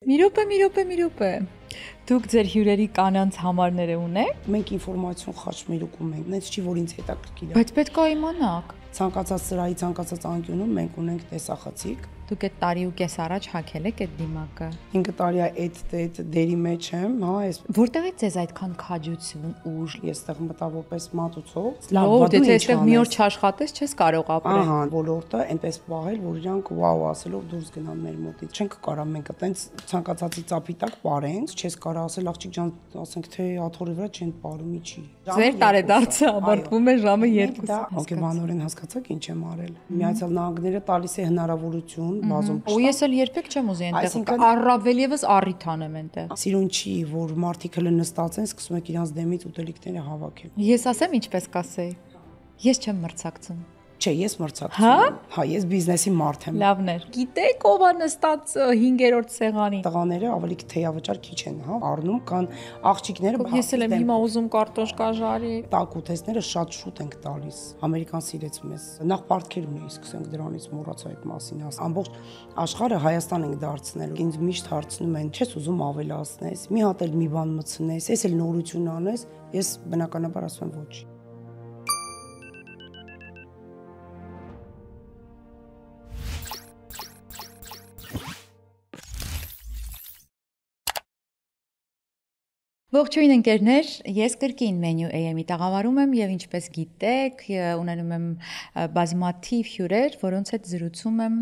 Մի րոպե։ Դուք ձեր հյուրերի կանանց համարները ունեք։ Մենք ինֆորմացիոն խաչմերուկում ենք, նենց չի որ ինձ հետաքրքիր է։ Բայց պետք է իմանաք։ Ցանկացած սրահի ցանկացած անկյունում մենք ունենք տեսախցիկ։ Դուք այդ տարի ու կես առաջ հագել եք այդ դիմակը։ 5 տարի է այդ դերի մեջ եմ, հա, այս Որտեղից ձեզ այդքան քաջություն, ուժ։ Ես այդտեղ մտա որպես մատուցող։ Լավ, եթե այստեղ մի օր չաշխատես, չես կարող ապրել։ Ահա, ոլորտը այնպես պահել, որ իրանք վաու ասելով դուրս գնան մեր մոտից։ Չենք կարող մենք այտենց ցանկացածի ծափի տակ պարենք, չես կարող ասել աղջիկ ջան, ասենք թե աթոռի վրա չեն պարում, ինչի։ Ձեր տարեդարձը ավարտվում է ժամը 2-ը։ Հոգեբանորեն հասկացաք ինչ եմ արել։ Միացյալ Նահանգները տալիս է հնարավորություն բազում։ Ու ես էլ երբեք չեմ ուզի այնտեղ առավել եւս առիթ անեմ այնտեղ։ Սիրուն չի, որ մարդիկ հենց նստած են, սկսում եք իրանց դեմից ուտելիքները հավաքել։ Ես ասեմ ինչպես կասեի։ Ես չեմ մրցակցում։ Չէ, ես մրցակցում եմ։ Հա, ես բիզնեսի մարդ եմ։ Լավն էր։ Գիտեք ով է նստած 5-րդ սեղանին։ Տղաները ավելի թեյավճար քիչ են, հա, առնում, կան աղջիկները։ Ես էլ եմ հիմա ուզում կարտոշկա ժարի։ Տաք ուտեստները շատ շուտ ենք տալիս։ Ամերիկան սիրեց մեզ։ Նախ պարտքեր ունեի, սկսենք դրանից մոռացա այդ մասին ասել։ Ամբողջ աշխարհը Հայաստան ենք դարձնելու։ Ինձ միշտ հարցնում են, չես ուզում ավելացնես, մի հատ էլ մի բան մտցնես, ես էլ նորություն անես, ես բնականաբար ասում եմ ոչ։ Ողջույն ընկերներ, ես կրկին Menu AM-ի տաղավարում եմ եւ ինչպես գիտեք, ունենում եմ բազմաթիվ հյուրեր, որոնց հետ զրուցում եմ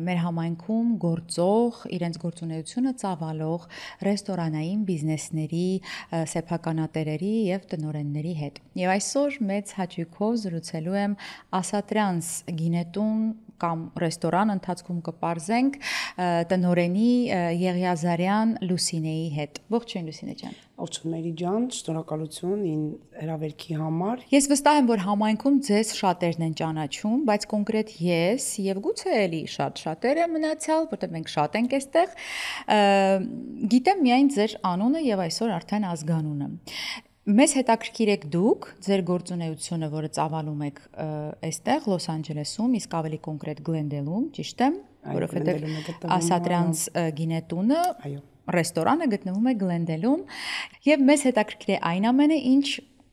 մեր համայնքում գործող, իրենց գործունեությունը ծավալող ռեստորանային բիզնեսների, սեփականատերերի եւ տնօրենների հետ։ Եվ այսօր մեծ հաճույքով զրուցելու եմ Ասատրյանս գինետուն կամ ռեստորան ընթացքում կպարզենք տնօրենի Եղիազարյան Լուսինեի հետ։ Ողջույն Լուսինե ջան։ Ողջույն Մերի ջան, շնորհակալություն ին հրավերքի համար։ Ես վստահ եմ, որ համայնքում ձեզ շատերն են ճանաչում, բայց կոնկրետ ես եւ գուցե էլի շատերը մնացյալ, որտեղ մենք շատ ենք այստեղ, գիտեմ միայն ձեր անունը եւ այսօր արդեն ազգանունը։ Մեզ հետաքրքիր եք դուք, ձեր գործունեությունը, որը ծավալում եք այստեղ Լոս Անջելեսում, իսկ ավելի կոնկրետ Գլենդելում, ճիշտ եմ, որովհետեւ Ասատրյանս գինետունը, ռեստորանը գտնվում է Գլենդելում, եւ մեզ հետաքրքիր է այն ամենը, ինչ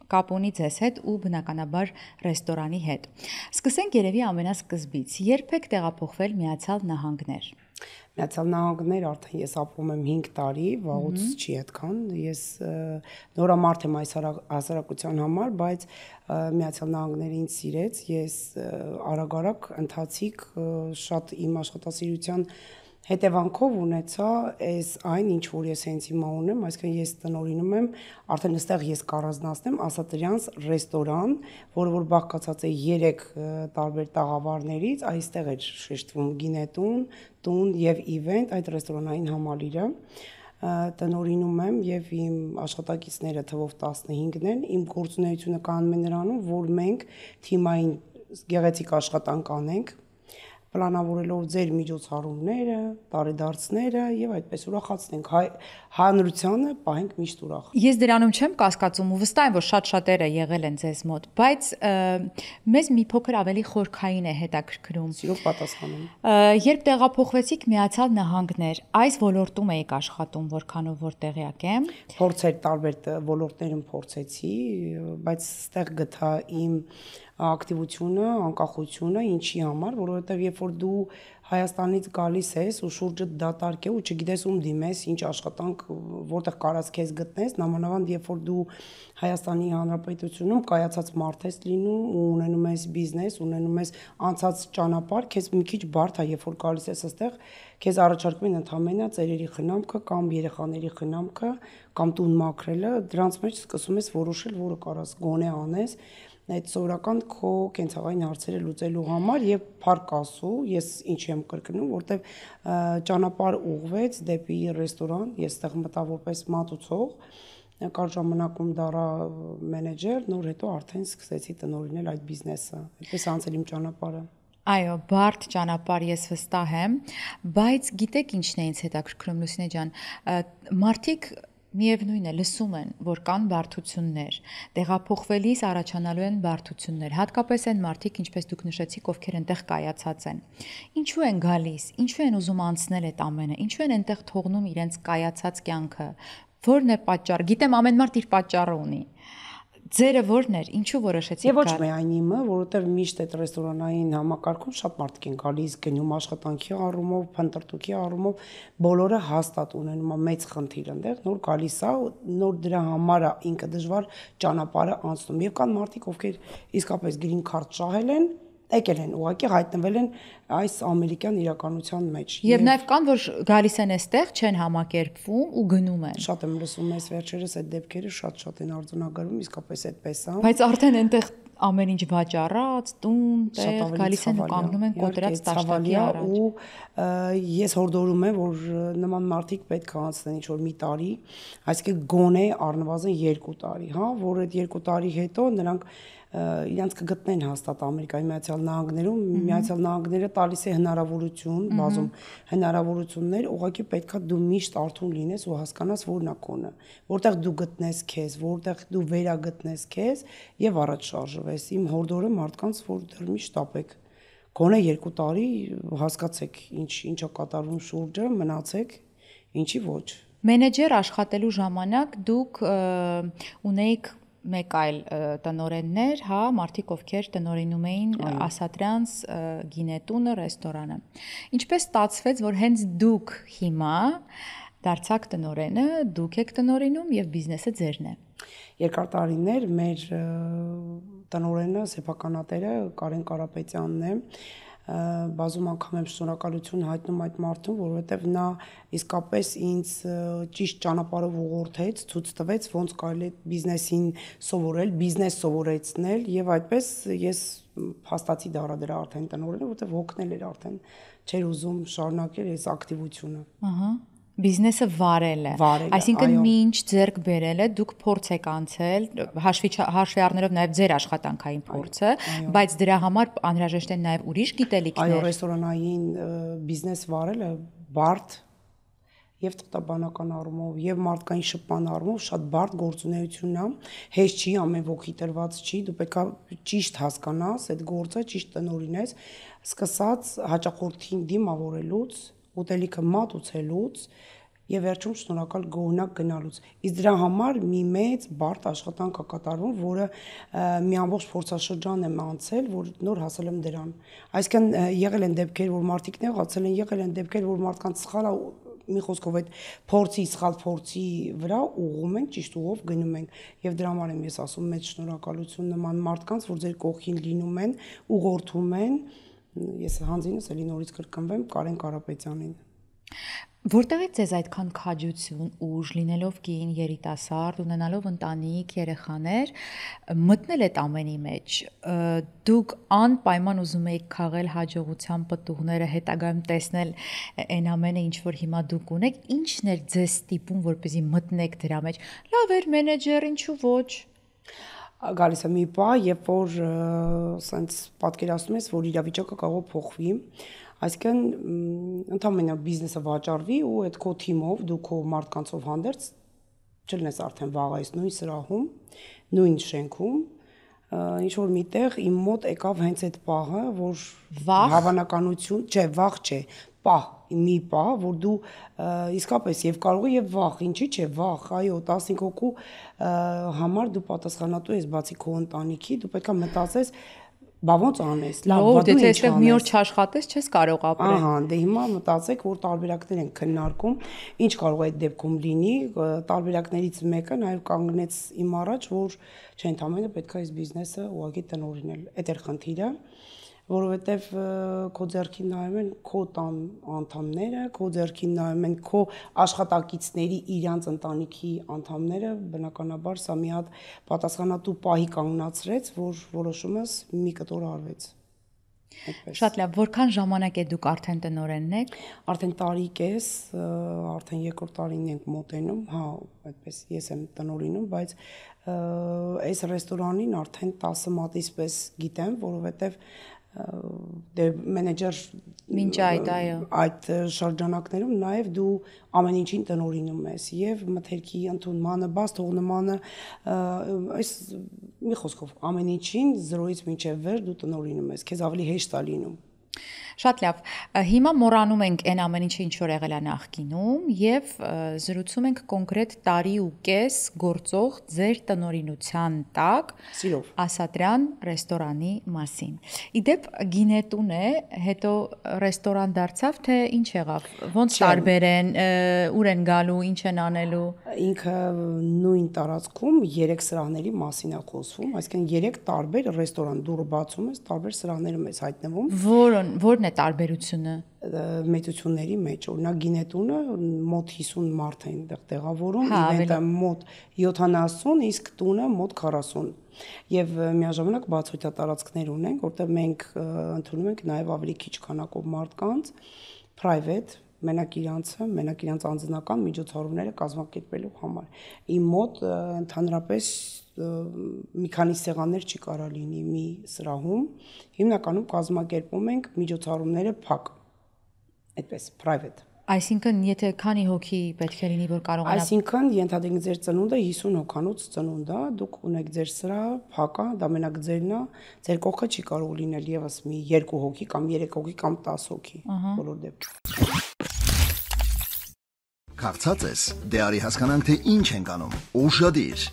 կապ ունի ձեզ հետ ու բնականաբար ռեստորանի հետ։ Սկսենք երևի ամենասկզբից։ Երբ եք տեղափոխվել Միացյալ Նահանգներ։ Միացյալ Նահանգներ արդեն ես ապրում եմ 5 տարի, վաղուց չի այդքան։ Ես նորամարդ եմ այս հասարակության համար, բայց Միացյալ Նահանգները ինձ սիրեց։ Ես արագ ընթացիկ շատ իմ աշխատասիրության հետևանքով ունեցա այս այն, ինչ որ ես հենց հիմա ունեմ, այսինքն ես տնօրինում եմ, արդեն այստեղ ես կառանձնացնեմ Ասատրյանս ռեստորան, որը որ բաղկացած է 3 տարբեր տաղավարներից, այստեղ է շեշտվում գինետուն, տուն եւ իվենտ, այդ ռեստորանային համալիրը տնօրինում եմ եւ իմ աշխատակիցները թվով 15-ն են, իմ գործունեությունը կանում է նրանում, որ մենք թիմային գեղեցիկ աշխատանք անենք, պլանավորելով ձեր միջոցառումները, տարեդարձները եւ այդպես ուրախացնենք հանրությանը, պահենք միշտ ուրախ։ Ես դրանում չեմ կասկածում ու վստահ եմ, որ շատ-շատերը եղել են ձեզ մոտ, բայց մեզ մի փոքր ավելի խորքային է հետաքրքրում։ Սիրով պատասխանում։ Երբ տեղափոխվեցիք Միացյալ Նահանգներ, այս ոլորտում եք աշխատում, որքանով որ տեղյակ եմ։ Փորձեր տարբեր ոլորտներում փորձեցի, բայց ստեղ գտա իմ ակտիվությունը, անկախությունը, ինչի համար, որովհետև երբ որ դու Հայաստանից գալիս ես ու շուրջդ դատարկ է ու չգիտես ում դիմես, ինչ աշխատանք, որտեղ կարաս քեզ գտնես, նամանավանդ երբ որ դու Հայաստանի Հանրապետությունում կայացած մարդ ես լինում ու ունենում ես բիզնես, ունենում ես անցած ճանապարհ, քեզ մի քիչ բարդ է, երբ որ գալիս ես այստեղ, քեզ առաջարկում են ընդհանրապես ծերերի խնամքը կամ երեխաների խնամքը կամ տուն մաքրելը, դրանց մեջ սկսում ես որոշել, որը կարաս գոնե անես այդ սովորական քո կենցաղային հարցերը լուծելու համար եւ փառք Աստծո ես ինչի եմ կրկնում որտեվ ճանապարհ ուղղվեց դեպի ռեստորան ես այդտեղ մտա որպես մատուցող կար ժամանակում դառա մենեջեր նոր հետո արդեն սկսեցի տնօրինել այդ բիզնեսը այդպես անցել իմ ճանապարհը Այո, բարդ ճանապարհ ես վստահ եմ, բայց գիտեք ինչն է ինձ հետաքրքրում Լուսինե ջան, մարդիկ միևնույն է, լսում են, որ կան բարդություններ, տեղափոխվելիս առաջանալու են բարդություններ, հատկապես այն մարդիկ, ինչպես դուք նշեցիք, ովքեր այնտեղ կայացած են։ Ինչու են գալիս, ինչու են ուզում անցնել այդ ամենը, ինչու են այնտեղ թողնում իրենց կայացած կյանքը, որն է պատճառը։ Գիտեմ, ամեն մարդ իր պատճառը ունի։ Ձերը ո՞րն էր, ինչու որոշեցիք Եվ ոչ միայն իմը, որովհետև միշտ այդ ռեստորանային համակարգում շատ մարդիկ են գալիս գնում աշխատանքի առումով, փնտրտուքի առումով, բոլորը հաստատ ունեն մեծ խնդիր այնտեղ, նոր գալիս է, նոր դրա համար է ինքը դժվար ճանապարհը անցնում։ Եվ կան մարդիկ, ովքեր իսկապես green card շահել են, եկել են, ուղղակի հայտնվել են այս ամերիկյան իրականության մեջ։ Եվ նաև կան, որ գալիս են այստեղ, չեն համակերպվում ու գնում են։ Շատ եմ լսում այս վերջերս այդ դեպքերը շատ են արձանագրվում, իսկապես այդպես է։ Բայց արդեն այնտեղ ամեն ինչ վաճառած, տուն, տեղ, գալիս են ու կանգնում են կոտրած տաշտակի առաջ։ Ու ես հորդորում եմ, որ նման մարդիկ պետք է անցնեն ինչ-որ մի տարի, այսինքն գոնե առնվազն 2 տարի, հա, որ այդ 2 տարի հետո նրանք իրանց կգտնեն հաստատ Ամերիկայի Միացյալ Նահանգներում, Միացյալ Նահանգները տալիս է հնարավորություն, բազում հնարավորություններ, ուղղակի պետքա դու միշտ արթուն լինես ու հասկանաս որն է կոնը, որտեղ դու գտնես քեզ, որտեղ դու վերագտնես քեզ եւ առաջ շարժվես։ Իմ հորդորը մարդկանց, որ դեռ մի շտապեք, գոնե 2 տարի հասկացեք ինչա կատարվում շուրջը, մնացեք, ինչի ոչ։ Մենեջեր աշխատելու ժամանակ դուք ունեիք մեկ այլ տնօրեններ, հա, մարդիկ, ովքեր տնօրինում էին Ասատրյանց գինետունը, ռեստորանը։ Ինչպես ստացվեց, որ հենց դուք հիմա դարձաք տնօրենը, դուք եք տնօրինում եւ բիզնեսը ձերն է։ Երկար տարիներ մեր տնօրենը, սեփականատերը Կարեն Կարապետյանն է, բազում անգամ եմ շնորհակալություն հայտնում այդ մարդուն, որովհետև նա իսկապես ինձ ճիշտ ճանապարհով ուղղորդեց, ցույց տվեց ոնց կարելի է բիզնեսին սովորել, բիզնես սովորեցնել եւ այդպես ես փաստացի դառա դրա արդեն տնօրենը, որովհետև հոգնել էր արդեն, չէր ուզում շարունակել այս ակտիվությունը։ Ահա բիզնեսը վարել է, այսինքն մինչ ձեռք բերել է, դուք փորձ եք անցել, հաշվի առնելով նաև ձեր աշխատանքային փորձը, բայց դրա համար անհրաժեշտ են նաև ուրիշ գիտելիքներ։ Այո, ռեստորանային բիզնես վարելը բարդ եւ թղթաբանական առումով եւ մարդկային շփման առումով շատ բարդ գործունեություն է, հեշտ չի, ամեն ոքի տրված չի, դու պետք է ճիշտ հասկանաս այդ գործը, ճիշտ տնօրինես, սկսած հաճախորդին դիմավորելուց, ուտելիքը մատուցելուց եւ վերջում շնորհակալ գոհնակ գնալուց։ Իսկ դրա համար մի մեծ բարդ աշխատանք է կատարվում, որը մի ամբողջ փորձաշրջան եմ անցել, որ նոր հասել եմ դրան։ Այսինքն եղել են դեպքեր, որ մարդիկ նեղացել են, եղել են դեպքեր, որ մարդկանց սխալ մի խոսքով այդ սխալ փորձի վրա ուղղում ենք, ճիշտ ուղով գնում ենք։ Եվ դրա համար եմ ես ասում մեծ շնորհակալություն նման մարդկանց, որ ձեր կողքին լինում են, ուղղորդում են։ Ես հանձինս էլի նորից կրկնվեմ Կարեն Կարապետյանին։ Որտեղից ձեզ այդքան քաջություն, ուժ, լինելով կին, երիտասարդ, ունենալով ընտանիք, երեխաներ, մտնել այդ ամենի մեջ։ Դուք անպայման ուզում եք քաղել հաջողության պտուղները, հետագայում տեսնել այն ամենը, ինչ որ հիմա դուք ունեք, ի՞նչն էր ձեզ ստիպում, որպեսզի մտնեք դրա մեջ։ Լավ էր մենեջեր, ինչու ոչ։ Գալիս է մի պահ, երբ որ սենց պատկերացնում ես, որ իրավիճակը կարող փոխվի, այսինքն ընդհանրապես բիզնեսը վաճառվի ու այդ քո թիմով, դու քո մարդկանցով հանդերձ չլնես արդեն վաղ այս նույն սրահում, նույն շենքում, ինչ որ միտեղ իմ մոտ եկավ հենց այդ պահը, որ հավանականություն, չէ, վաղ չէ, մի պահ, որ դու իսկապես եւ կարող է եւ վաղ, ինչի՞ չէ, վաղ, այո, 15 հոգու համար դու պատասխանատու ես բացի քո ընտանիքի, դու պետք է մտածես, բա ոնց անես, լավ, բա դու ինչ անես։ Եթե մի օր չաշխատես, չես կարող ապրել։ Ահա, դե հիմա մտածեք, որ տարբերակներ են քննարկում, ինչ կարող է այդ դեպքում լինի, տարբերակներից մեկը նաեւ կանգնեց իմ առաջ, որ չէ, ընդհանրապես պետք է այս բիզնեսը ուղղակի տնօրինել, այդ էր խնդիրը, որովհետև քո ձեռքին նայում են քո տան անդամները, քո ձեռքին նայում են քո աշխատակիցների իրանց ընտանիքի անդամները, բնականաբար սա մի հատ պատասխանատու պահի կանգնացրեց, որ որոշումս մի կտոր արվեց։ Շատ լավ, որքան ժամանակ է դուք արդեն տնօրենն եք։ Արդեն տարի կես, արդեն երկրորդ տարին ենք մոտենում, հա, այդպես ես եմ տնօրինում, բայց այս ռեստորանին արդեն 10 մատից պես գիտեմ, որովհետև դե մենեջեր Մինչ այդ շրջանակներում նաև դու ամեն ինչին տնօրինում ես եւ մթերքի ընդունմանը, բաց թողնմանը, այս մի խոսքով ամեն ինչին 0-ից մինչև վեր դու տնօրինում ես, քեզ ավելի հեշտ է լինում։ Շատ լավ։ Հիմա մոռանում ենք այն ամեն ինչը ինչ որ եղել է նախկինում եւ զրուցում ենք կոնկրետ տարի ու կես գործող ձեր տնօրինության տակ Ասատրյան ռեստորանի մասին։ Իդեպ գինետուն է, հետո ռեստորան դարձավ, թե ինչ եղավ։ Ոնց տարբեր են, ուր են գալու, ինչ են անելու։ Ինքը նույն տարածքում 3 սրահների մասին է խոսվում, այսինքն 3 տարբեր ռեստորան դուռը բացում ես, տարբեր սրահներում ես հայտնվում։ Որն է տարբերությունը մեծությունների մեջ, օրինակ գինետունը մոտ 50 մարդ է այնտեղ տեղավորում, իվենտը մոտ 70, իսկ տունը մոտ 40 եւ միաժամանակ բացօթյա տարածքներ ունենք, որտեղ մենք ընդունում ենք նաեւ ավելի քիչ քանակով մարդկանց, private մենակ իրանց անձնական միջոցառումները կազմակերպելու համար։ Իմ մոտ ընդհանրապես մի քանի սեղաններ չի կարա լինի մի սրահում, հիմնականում կազմակերպում ենք միջոցառումները փակ, այդպես private։ Այսինքն, եթե քանի հոգի պետք է լինի, որ կարողանա։ Այսինքն, ենթադրենք ձեր ծնունդը 50 հոգանոց ծնունդ է, դուք ունեք ձեր սրահը, փակ է, դա մենակ ձերն է, ձեր կողքը չի կարող լինել եւս մի 2 հոգի կամ 3 հոգի կամ 10 հոգի, բոլոր դեպքերում։ Կարծած ես, դե արի հասկանանք, թե ինչ ենք անում։ Ուշադիր։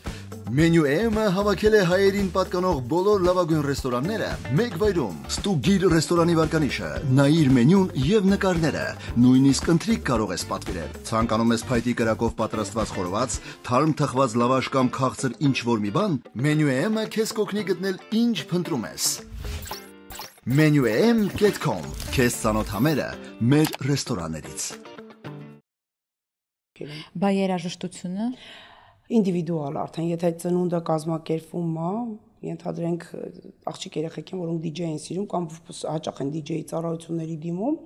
Մենյու M-ը հավաքել է հայերին պատկանող բոլոր լավագույն ռեստորանները մեկ վայրում։ Ստուգիր ռեստորանի վարկանիշը, նայիր մենյուն եւ նկարները, նույնիսկ ընթրիք կարող ես պատվիրել։ Ցանկանում ես փայտի կրակով պատրաստված խորոված, թարմ թխված լավաշ կամ քաղցր ինչ-որ մի բան, Մենյու M-ը քեզ կօգնի գտնել ինչ փնտրում ես։ menuem.com Քեզ ծանոթ համերը մեր ռեստորաններից։ Բա երաժշտությունը Ինդիվիդուալ արդեն, եթե ծնունդը կազմակերպվում է, ենթադրենք աղջիկ երեխեք են, որոնք DJ են սիրում կամ հաճախ են DJ-ի ծառայությունների դիմում,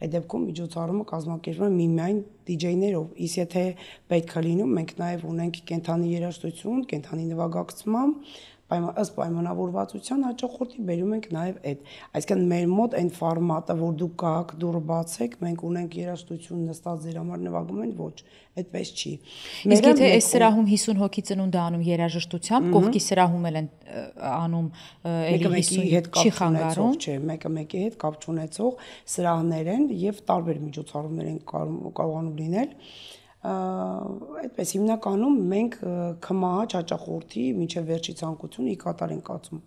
այդ դեպքում միջոցառումը կազմակերպվում է միմիայն DJ-ներով, իսկ եթե պետք է լինում, մենք նաև ունենք կենթանի երաժշտություն, կենթանի նվագակցում, ըստ պայմանավորվածության հաճախորդի բերում ենք նաև այդ։ Այսինքն մեր մոտ այն ֆորմատը, որ դուք գաք, դուռը բացեք, մենք ունենք երաժշտություն նստած ձեր համար նվագում են, ոչ, այդպես չի։ Իսկ եթե այս սրահում 50 հոգի ծնունդ անում երաժշտությամբ, կողքի սրահում էլ են անում էլի 50 հետ չի խանգարում, չէ, մեկը մեկի հետ կապ չունեցող սրահներ են եւ տարբեր միջոցառումներ են կարողանում լինել։ Այդպես հիմնականում մենք քմահաճ հաճախորդի մինչև վերջի ցանկությունը ի կատար ենք կացում։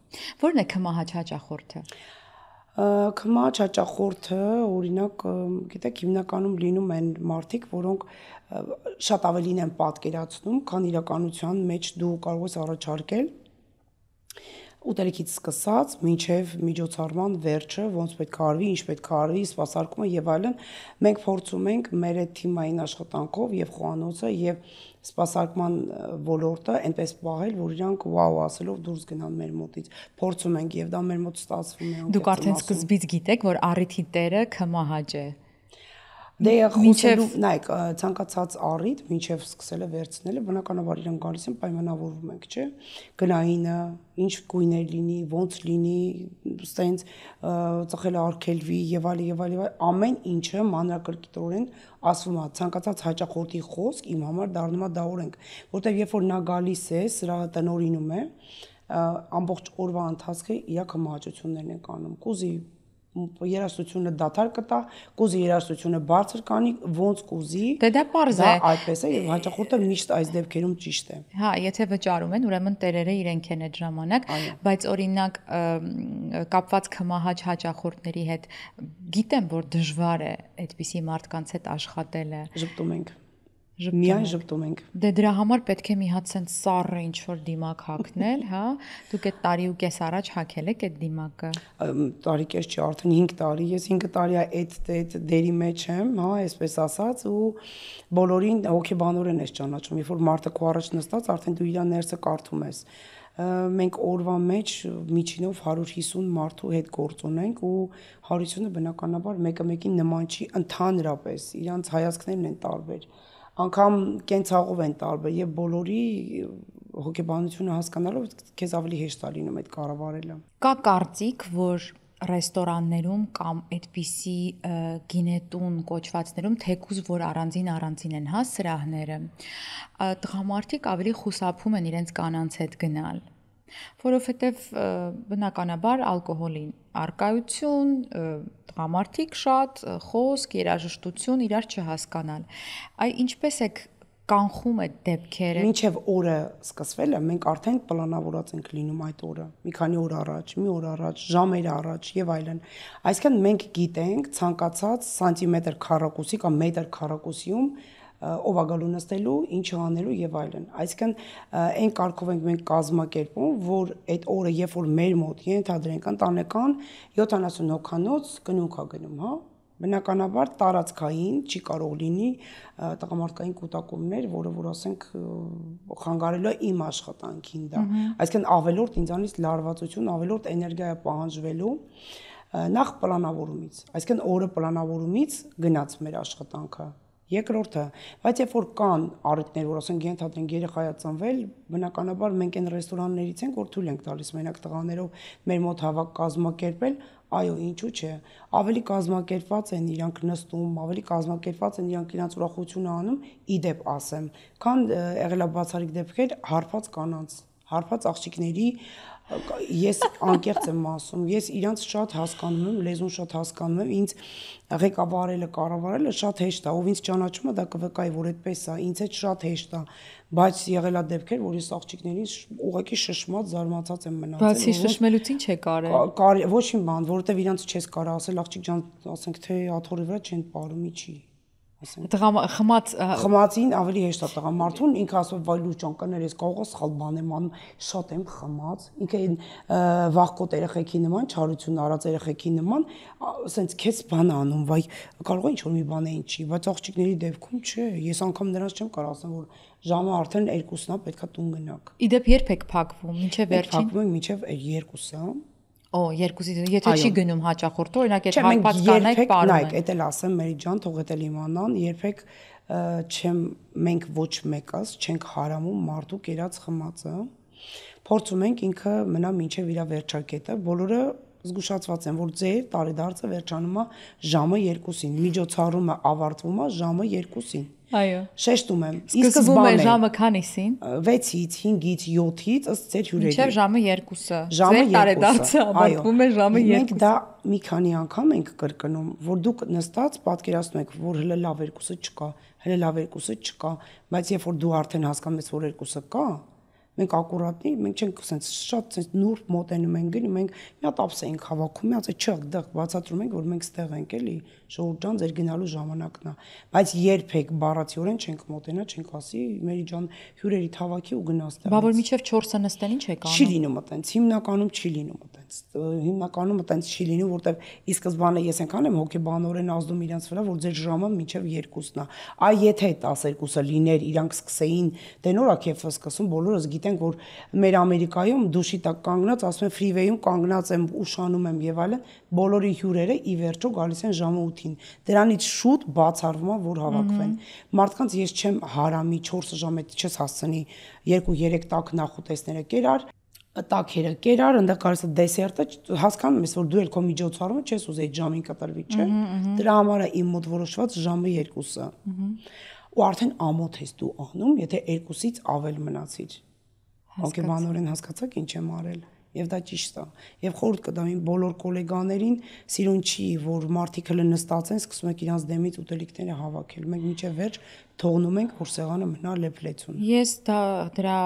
Որն է քմահաճ հաճախորդը։ Քմահաճ հաճախորդը, օրինակ, գիտեք, հիմնականում լինում են մարդիկ, որոնք շատ ավելին են պատկերացնում, քան իրականության մեջ դու կարող ես առաջարկել ուտելիքից սկսած մինչև միջոցառման վերջը, ոնց պետք է արվի, ինչ պետք է արվի, սպասարկումը եւ այլն, մենք փորձում ենք մեր այդ թիմային աշխատանքով եւ խոհանոցը եւ սպասարկման ոլորտը այնպես պահել, որ իրանք վաու ասելով դուրս գնան մեր մոտից։ Փորձում ենք եւ դա մեր մոտ ստացվում է։ Դուք արդեն սկզբից գիտեք, որ առիթի տերը քմահաճ է։ Դե խոսելու, նայեք, ցանկացած առիթ մինչև սկսելը վերցնելը բնականաբար իրեն գալիս են պայմանավորվում ենք, չէ՞։ Գնայինը, ինչ գույներ լինի, ոնց լինի, ստենց ծխելը արգելվի եւ այլ, ամեն ինչը մանրակրկիտորեն ասվում է, ցանկացած հաճախորդի խոսք իմ համար դառնում է դաորենք, որտեղ երբ որ նա գալիս է, սրահը տնօրինում է, ամբողջ օրվա ընթացքը իր կմահաճություններն են անում, կուզի երաժշտությունը դադար կտա, կուզի երաժշտությունը բարձր կանի, ոնց կուզի։ Դե դա պարզ է։ Այդպես է եւ հաճախորդը միշտ այս դեպքերում ճիշտ է։ Հա, եթե վճարում են, ուրեմն տերերը իրենք են այդ ժամանակ, բայց օրինակ կապված քմահաճ հաճախորդների հետ գիտեմ, որ դժվար է այդպիսի մարդկանց հետ աշխատելը։ Ժպտում ենք։ Միայն ժպտում ենք։ Դե դրա համար պետք է մի հատ sense սառը ինչ որ դիմակ հագնել, հա։ Դուք այդ տարի ու կես առաջ հագել եք այդ դիմակը։ Տարի կես չի, արդեն 5 տարի, ես 5 տարի այդ դերի մեջ եմ, հա, այսպես ասած, ու բոլորին հոգեբանորեն ես ճանաչում, երբ որ մարդը քո առաջ նստած, արդեն դու իր ներսը կարդում ես։ Մենք օրվա մեջ միջինով 150 մարդու հետ գործ ունենք ու 150-ը բնականաբար մեկը մեկին նման չի, ընդհանրապես իրանց հայացքներն են տարբեր։ Անկամ կենցաղով են տարբեր եւ բոլորի հոգեբանությունը հասկանալով քեզ ավելի հեշտ է լինում այդ կառավարելը։ Կա կարծիք, որ ռեստորաններում կամ այդպիսի գինետուն կոչվածներում թեկուզ որ առանձին են հա սրահները տղամարդիկ ավելի խուսափում են իրենց կանանց հետ գնալ որովհետև բնականաբար ալկոհոլի առկայություն տղամարդիկ շատ խոսք երաժշտություն իրար չհասկանալ այ ինչպես է կանխում այդ դեպքերը մինչև օրը սկսվելը մենք արդեն պլանավորած ենք լինում այդ օրը մի քանի օր առաջ մի օր առաջ ժամեր առաջ եւ այլն այսինքն մենք գիտենք ցանկացած սանտիմետր քառակուսի կամ մետր քառակուսիում ով է գալու նստելու ինչ անելու եւ այլն այսինքն այն կարգով ենք մենք կազմակերպում որ այդ օրը երբ որ մեր մոտ ենթադրենք ընտանեկան 70 հոգանոց կնունք է գնում հա Բնականաբար տարածքային չի կարող լինի տղամարդկային կուտակումներ, որը որ ասենք խանգարելու է իմ աշխատանքին դա։ Այսինքն ավելորդ ինձանից լարվածություն, ավելորդ էներգիա է պահանջվելու նախ պլանավորումից։ Այսինքն օրը պլանավորումից գնաց մեր աշխատանքը։ Երկրորդը, բայց երբ որ կան առիթներ, որ ասենք ենթադրենք երեխայա ծնվել, բնականաբար մենք այն ռեստորաններից ենք, որ թույլ ենք տալիս մենակ տղաներով մեր մոտ հավաք կազմակերպել, այո, ինչու՞ չէ։ Ավելի կազմակերպված են իրանք նստում, ավելի կազմակերպված են իրանք իրենց ուրախությունը անում, իդեպ ասեմ, քան եղել է բացառիկ դեպքեր հարբած կանանց, հարբած աղջիկների ես անկեղծ եմ ասում, ես իրանց շատ հասկանում եմ, լեզուն շատ հասկանում եմ, ինձ ղեկավարելը, կառավարելը շատ հեշտ է, ով ինձ ճանաչում է, դա կվկայի, որ այդպես է, ինձ հետ շատ հեշտ է, բայց եղել է դեպքեր, որ ես աղջիկներից ուղղակի շշմած, զարմացած եմ մնացել։ Բացի շշմելուց ինչ է կարել։ Ոչ մի բան, որովհետև իրանց չես կարող ասել, աղջիկ ջան, ասենք թե աթոռի վրա չեն պարում, ինչի։ Խմածին ավելի հեշտ է տղամարդուն, ինքը ասում է վայ լուճան կներես կարող է սխալ բան եմ անում, շատ եմ խմած, ինքը այն վախկոտ երեխեքի նման, չարություն արած երեխեքի նման, ասենց քեզ բան անում, վայ կարող է ինչ-որ մի բան է ինչի, բայց աղջիկների դեպքում չէ, ես անգամ նրանց չեմ կարող ասեմ, որ ժամը արդեն 2-ն է, պետքա տուն գնաք։ Իդեպ երբ եք փակվում, մինչև վերջին։ Փակվում ենք մինչև 2-ը։ Օ, 2-ից, եթե չի գնում հաճախորդը, օրինակ այդ հարբած կանայք պարում են։ Նայեք, էդ էլ ասեմ Մերի ջան, թող էդ էլ իմանան, երբեք չեմ մենք ոչ մեկս չենք հարամում մարդու կերած խմածը։ Փորձում ենք ինքը մնա մինչև իր վերջակետը, բոլորը զգուշացված են, որ ձեր տարեդարձը վերջանում է ժամը 2-ին, միջոցառումը ավարտվում է ժամը 2-ին։ Այո։ Շեշտում եմ։ Սկզբում է ժամը քանիսին։ 6-ից, 5-ից, 7-ից ըստ ձեր հյուրերի։ Մինչև ժամը 2-ը։ Ձեր տարեդարձը ավարտվում է ժամը 2-ը։ Մենք դա մի քանի անգամ ենք կրկնում, որ դուք նստած պատկերացնում եք, որ հələ լավ 2-ը չկա, հələ լավ 2-ը չկա, բայց երբ որ դու արդեն հասկանում ես, որ 2-ը կա, մենք ակուրատնի, մենք չենք ասենց շատ ասենց նուրբ մոտենում ենք գնում, մենք մի հատ ապս ենք հավաքում, մի հատ չղ դղ բացատրում ենք, որ մենք ստեղ ենք էլի, ժողովուրդ ջան, ձեր գնալու ժամանակն է, բայց երբեք բառացիորեն չենք մոտենա, չենք ասի, Մերի ջան, հյուրերի թավակի ու գնա ստեղ։ Բա որ միջև 4-ը նստեն ինչ եք անում։ Չի լինում այտենց, հիմնականում չի լինում այտենց, հիմնականում այտենց չի լինում, որտեվ ի սկզբանե ես ենքան եմ հոգեբանորեն ազդում իրենց վրա, որ ձեր ժամը մինչև 2-ն է։ Այ եթե 12-ը լիներ, իրանք սկսեին, դե նորա քեֆը սկսում, բոլորս գիտենք, որ մեր Ամերիկայում դուշի տակ կանգնած, ասում են ֆրիվեյում կանգնած եմ, ուշանում եմ եւ այլն, բոլորի հյուրերը ի վերջո գալիս են ժամը 8-ին։ Դրանից շուտ բացառվում է, որ հավաքվեն։ Մարդկանց ես չեմ հարամի 4 ժամ հետ չես հասցնի 2-3 տակ նախուտեսները կերար, տակերը կերար, այնտեղ կարես դեսերտը հասկանում ես, որ դու էլ քո միջոցառումը չես ուզեի ժամին կտրվի, չէ՞։ Դրա համար է իմ մոտ որոշված ժամը 2-ը։ Ու արդեն ամոթ ես դու անում, եթե 2-ից ավել մնացիր։ Հոգեբանորեն հասկացաք ինչ եմ արել։ Եվ դա ճիշտ է։ Եվ խորհուրդ կտամ իմ բոլոր գոլեգաներին, սիրուն չի, որ մարդիկ հələ նստած են, սկսում եք իրանց դեմից ուտելիքները հավաքել։ Մենք մինչև վերջ թողնում ենք, որ սեղանը մնա լեփլեցուն։ Ես դրա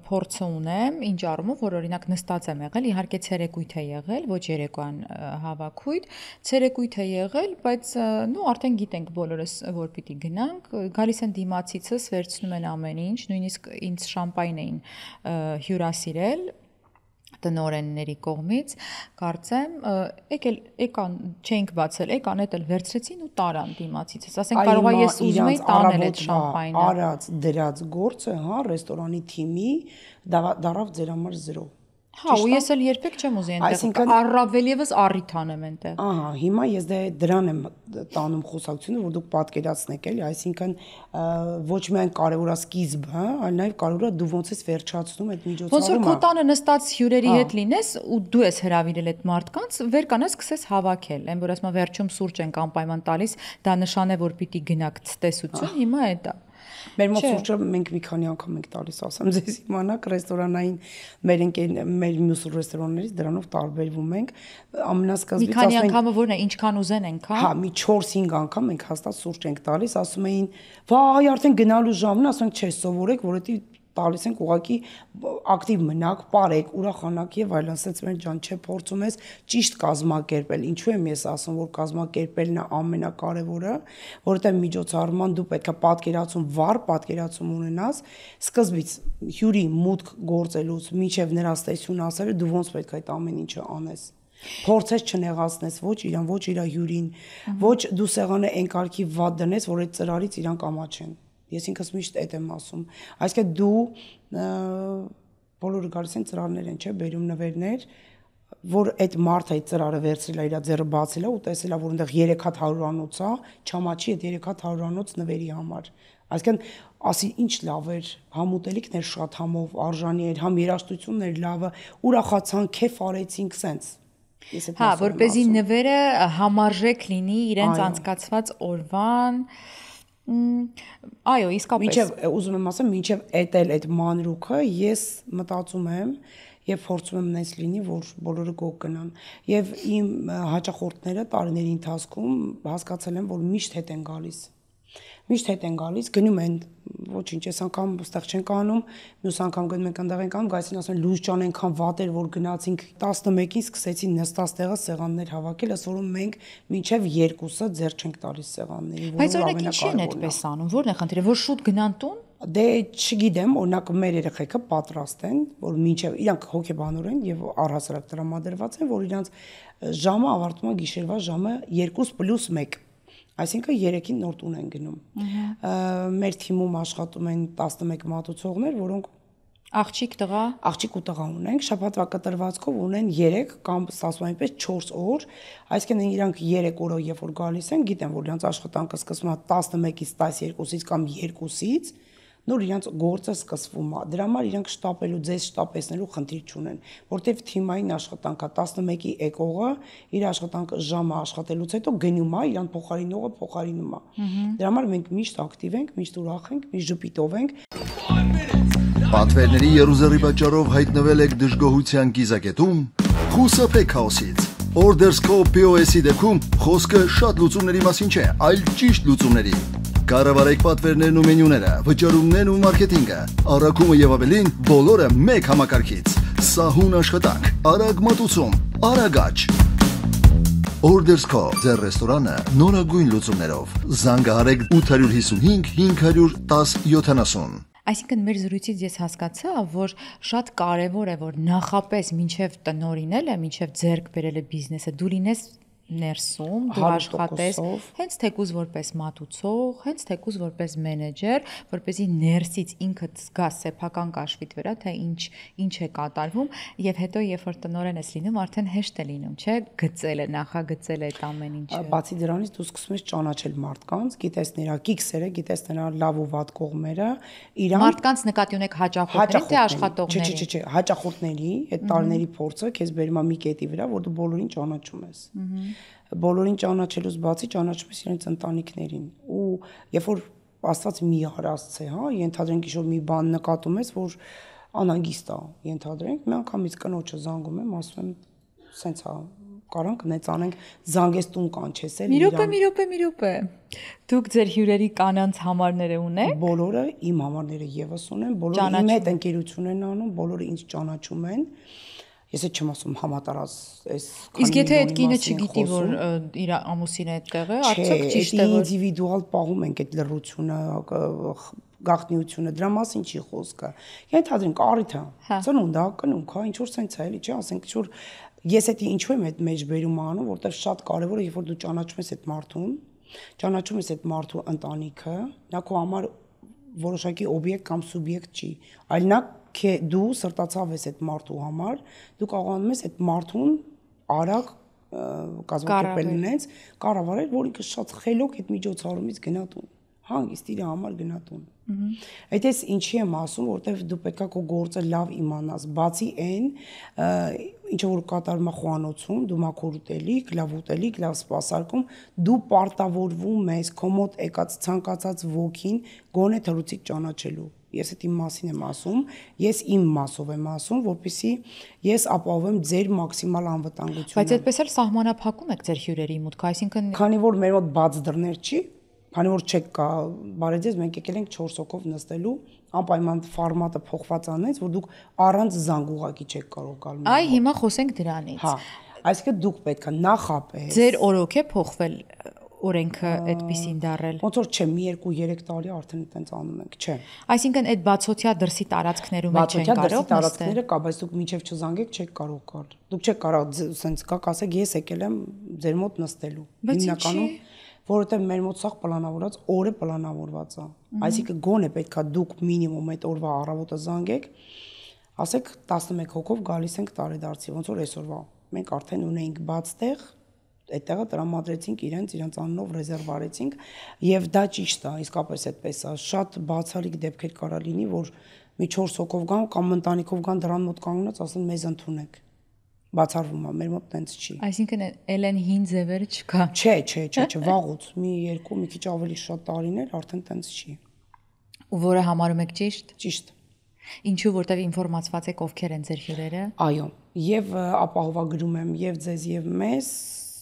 փորձը ունեմ, ինչ առումով, որ օրինակ նստած եմ եղել, իհարկե ցերեկույթ է եղել, ոչ երեկոյան հավաքույթ, ցերեկույթ է եղել, բայց նո արդեն գիտենք բոլորս, որ պիտի գնանք, գալիս են դիմացիցս, վերցնում են ամեն ինչ, նույնիսկ ինձ շամպայն էին հյուրասիրել տնօրենների կողմից, կարծեմ, եկան չենք բացել, եկան էլ վերցրեցին ու տարան դիմացիցս, ասենք կարող է ես ուզում եի տանել այդ շամպայնը։ Արած դրած գործը, հա, ռեստորանի թիմի դարավ ձեր համար 0։ Հա, ու ես էլ երբեք չեմ ուզի այնտեղ առավել եւս առիթ անեմ այնտեղ։ Ահա, հիմա ես դրան եմ տանում խոսակցությունը, որ դուք պատկերացնեք էլի, այսինքն ոչ միայն կարևոր է սկիզբը, այլ նաեւ կարևոր է դու ոնց ես վերջացնում այդ միջոցառումը։ Ոնց որ քո տանը նստած հյուրերի հետ լինես ու դու ես հրավիրել այդ մարդկանց, վեր կանաս սկսես հավաքել, այն որ ասма վերջում սուրճ ենք անպայման տալիս, դա նշան է որ պիտի գնաք ցտեսություն, հիմա է դա։ Մեր մոտ սուրճը մենք մի քանի անգամ ենք տալիս, ասեմ ձեզ իմանաք, ռեստորանային մեր մյուս ռեստորաններից դրանով տարբերվում ենք։ Ամենասկզբից ասում են մի քանի անգամը որն է, ինչքան ուզեն այնքան։ Հա, մի 4-5 անգամ մենք հաստատ սուրճ ենք տալիս, ասում էին, «Վայ, արդեն գնալու ժամն է», ասում ենք, «Չէ, սովորեք, որովհետեւ տալիս ենք ուղակի ակտիվ մնաք, ապարեք, ուրախանաք եւ այլն», ասած մեր ջան, չէ, փորձում ես ճիշտ կազմակերպել։ Ինչու եմ ես ասում, որ կազմակերպելն է ամենակարևորը, որովհետեւ միջոցառման դու պետք է պատկերացում, վառ պատկերացում ունենաս, սկզբից հյուրի մուտք գործելուց մինչեւ նրա ստեսյուն ասելը դու ոնց պետք է այդ ամեն ինչը անես։ Փորձես չնեղացնես ոչ իրան, ոչ իր հյուրին, ոչ դու սեղանը այն կարգի վատ դնես, որ այդ ծրարից իրան կամաչեն։ Ես ինքս միշտ այդ եմ ասում։ Այսինքն դու բոլորը գալիս են ծրարներ են, չէ, բերում նվերներ, որ այդ մարդը այդ ծրարը վերցրել է, իր ձեռը բացել է ու տեսել է, որ այնտեղ 3 հատ 100-անոց է, չամաչի այդ 3 հատ 100-անոց նվերի համար։ Այսինքն ասի ինչ լավ էր, համուտելիքներ շատ համով, արժանի էր, համ երաժշտություններ լավը, ուրախացան, քեֆ արեցինք, սենց։ Հա, որպեսզի նվերը համարժեք լինի իրենց անցկացված օրվան։ Այո, իսկապես։ Մինչև ուզում եմ ասեմ, մինչև էտել այդ մանրուքը ես մտածում եմ եւ փորձում եմ նես լինի, որ բոլորը գոհ գնան։ Եվ իմ հաճախորդները տարիների ընթացքում հասկացել են, որ միշտ հետ են գալիս։ Միշտ հետ են գալիս, գնում են, ոչինչ, այս անգամ այստեղ չեն կանում, մյուս անգամ գնում ենք այնտեղ են կանում, գայսին ասում են լույս ջան այնքան վատ էր, որ գնացինք 11-ին սկսեցին նստած տեղը սեղաններ հավաքել, ըստ որում մենք մինչև 2-ը ձեռ չենք տալիս սեղանների, որը ամենակարևորն է։ Բայց օրինակ ինչի՞ն այդպես անում, ո՞րն է խնդիրը, որ շուտ գնան տուն։ Դե չգիտեմ, օրինակ մեր երեխեքը պատրաստ են, որ մինչև իրանք հոգեբանորեն եւ առհասարակ տրամադրված են, որ իրանք ժամը ավարտվում է գիշերվա ժամը 2+1 Այսինքն 3-ին նոր տուն են գնում։ Մեր թիմում աշխատում են 11 մատուցողներ, որոնք աղջիկ տղա ու տղա ունենք, շաբաթվա կտրվածքով ունեն 3 կամ ասում այնպես 4 օր, այսինքն իրանք 3 օրը երբ որ գալիս են, գիտեն, որ իրանք աշխատանքը սկսվում է 11-ից 12-ից կամ 2-ից, նոր իրանք գործը սկսվում է։ Դրա համար իրանք շտապելու, ձեզ շտապեցնելու խնդիր չունեն, որտեվ թիմային աշխատանք է 11-ի եկողը իր աշխատանքը ժամը աշխատելուց հետո գնում է, իրան փոխարինողը փոխարինում է։ Դրա համար մենք միշտ ակտիվ ենք, միշտ ուրախ ենք, միշտ ժպիտով ենք։ Պատվերների երուզերի պատճառով հայտնվել եք դժգոհության կիզակետում, խուսափեք քաոսից։ Ordersco POS-ի դեպքում խոսքը շատ լուծումների մասին չէ, այլ ճիշտ լուծումների։ Կառավարեք պատվերներն ու մենյուները, վճարումներն ու մարքեթինգը, առաքումը եւ ավելին բոլորը մեկ համակարգից։ Սահուն աշխատանք, արագ մատուցում, արագաճ։ Ordersco ձեր ռեստորանը նորագույն լուծումներով։ Զանգահարեք 855 510 70։ Այսինքն մեր զրույցից ես հասկացա, որ շատ կարևոր է, որ նախապես մինչև տնօրինել է, մինչև ձեռք բերել է բիզնեսը, դու լինես ներսում, դու աշխատես հենց թեկուզ որպես մատուցող, հենց թեկուզ որպես մենեջեր, որպեսզի ներսից ինքդ զգաս սեփական կաշվիդ վրա, թե ինչ է կատարվում, եւ հետո երբ որ տնօրեն ես լինում, արդեն հեշտ է լինում, չէ՞, գծելը, նախագծել այդ ամեն ինչը։ Բացի դրանից դու սկսում ես ճանաչել մարդկանց, գիտես նրա կիքսերը, գիտես նրա լավ ու վատ կողմերը, իրան մարդկանց նկատի ունեք հաճախորդների թե աշխատողների։ Չէ, հաճախորդների, այդ տարիների փորձը քեզ բերում է մի կետի վրա, որ դու բոլորին ճանաչում ես։ Բոլորին ճանաչելուց բացի ճանաչում ես իրենց ընտանիքներին ու երբ որ Աստված մի հարացցե, հա, ենթադրենք ինչ-որ մի բան նկատում ես, որ անհանգիստ է, ենթադրենք, մի անգամից կնոջը զանգում եմ, ասում եմ, սենց է, կարանք նեցանենք, զանգես տուն կանչես էլ իրան։ Մի րոպե։ Դուք ձեր հյուրերի կանանց համարները ունեք։ Բոլորը իմ համարները եւս ունեն, բոլորը իմ հետ ընկերություն են անում, բոլորը ինձ ճանաչում են։ Ես չեմ ասում համատարած այս քանի։ Իսկ եթե այդ կինը չգիտի, որ իր ամուսինը այդտեղ է, արդյոք ճիշտ է, որ ինդիվիդուալ պահում ենք այդ լռությունը, գաղտնիությունը, դրա մասին չի խոսքը։ Ենթադրենք առիթը, ծնունդ է, կնունք, հա, ինչ որ սենց է, էլի, չի, ասենք ինչ որ ես էդի ինչու եմ այդ մեջ բերում անում, որտեղ շատ կարևոր է, երբ որ դու ճանաչում ես այդ մարդուն, ճանաչում ես այդ մարդու ընտանիքը, նա քո համար որոշակի օբյեկտ կամ սուբյեկտ չի, այլ նա դու սրտացավ ես այդ մարդու համար, դու կարողանում ես այդ մարդուն արագ կազմակերպել ունենց, կառավարել, որ ինքը շատ խելոք այդ միջոցառումից գնա տուն, հանգիստ իր համար գնա տուն։ Այդ էս ինչի եմ ասում, որտեվ դու պետքա քո գործը լավ իմանաս, բացի այն, ինչը որ կատարում է խոհանոցում, դու մաքուր ուտելիք, լավ սպասարկում, դու պարտավորվում ես քո մոտ եկած ցանկացած ոգին գոնե թռուցիկ ճանաչելու։ Ես այդ իմ մասին եմ ասում, ես իմ մասով եմ ասում, որպեսզի ես ապահովեմ ձեր մաքսիմալ անվտանգությունը։ Բայց այդպես էլ սահմանափակում եք ձեր հյուրերի մուտքը, այսինքն քանի որ մեր մոտ բաց դռներ չի, քանի որ չեք կա, բարեձեզ մենք եկել ենք 4 հոգով նստելու, անպայման ֆորմատը փոխված անեց, որ դուք առանց զանգ ուղակի չեք կարող գալ։ Այ հիմա խոսենք դրանից։ Հա, այսինքն դուք պետք է նախապես ձեր օրոք է փոխվել օրենքը այդպեսին դարել։ Ոնց որ չէ, մի 2-3 տարի արդեն այդպես անում ենք, չէ։ Այսինքն այդ բացօթյա դրսի տարածքներում չեն կարող նստել։ տարածքները կա, բայց դուք միջև չզանգեք, չեք կարող գալ։ Դուք չեք կարող սենց գաք ասեք, ես եկել եմ ձեր մոտ նստելու։ Հիմնականում որովհետև մեր մոտ սաղ պլանավորված օրը պլանավորված է։ Այսինքն գոնե պետքա դուք մինիմում այդ օրվա առավոտը զանգեք, ասեք 11 հոգով գալիս ենք տարեդարձի, ոնց որ այսօրվա։ Մենք արդեն ունեինք բաց տեղ, այդտեղը տրամադրեցինք իրանց անունով ռեզերվ արեցինք, եւ դա ճիշտ է, իսկապես այդպես է։ Շատ բացառիկ դեպքեր կարա լինի, որ մի 4 հոգով գան կամ ընտանիքով գան դրան մոտ կանգնած, ասեն մեզ ընդունեք։ Բացառվում է, մեր մոտ տենց չի։ Այսինքն ելեն հին ձևերը չկա։ Չէ, վաղուց, մի քիչ ավելի շատ տարիներ արդեն տենց չի։ Ու որը համարում եք ճիշտ։ Ճիշտ։ Ինչու, որտեղ ինֆորմացված եք ովքեր են ձեր հյուրերը։ Այո, եւ ապահովագրում եմ եւ ձեզ եւ մեզ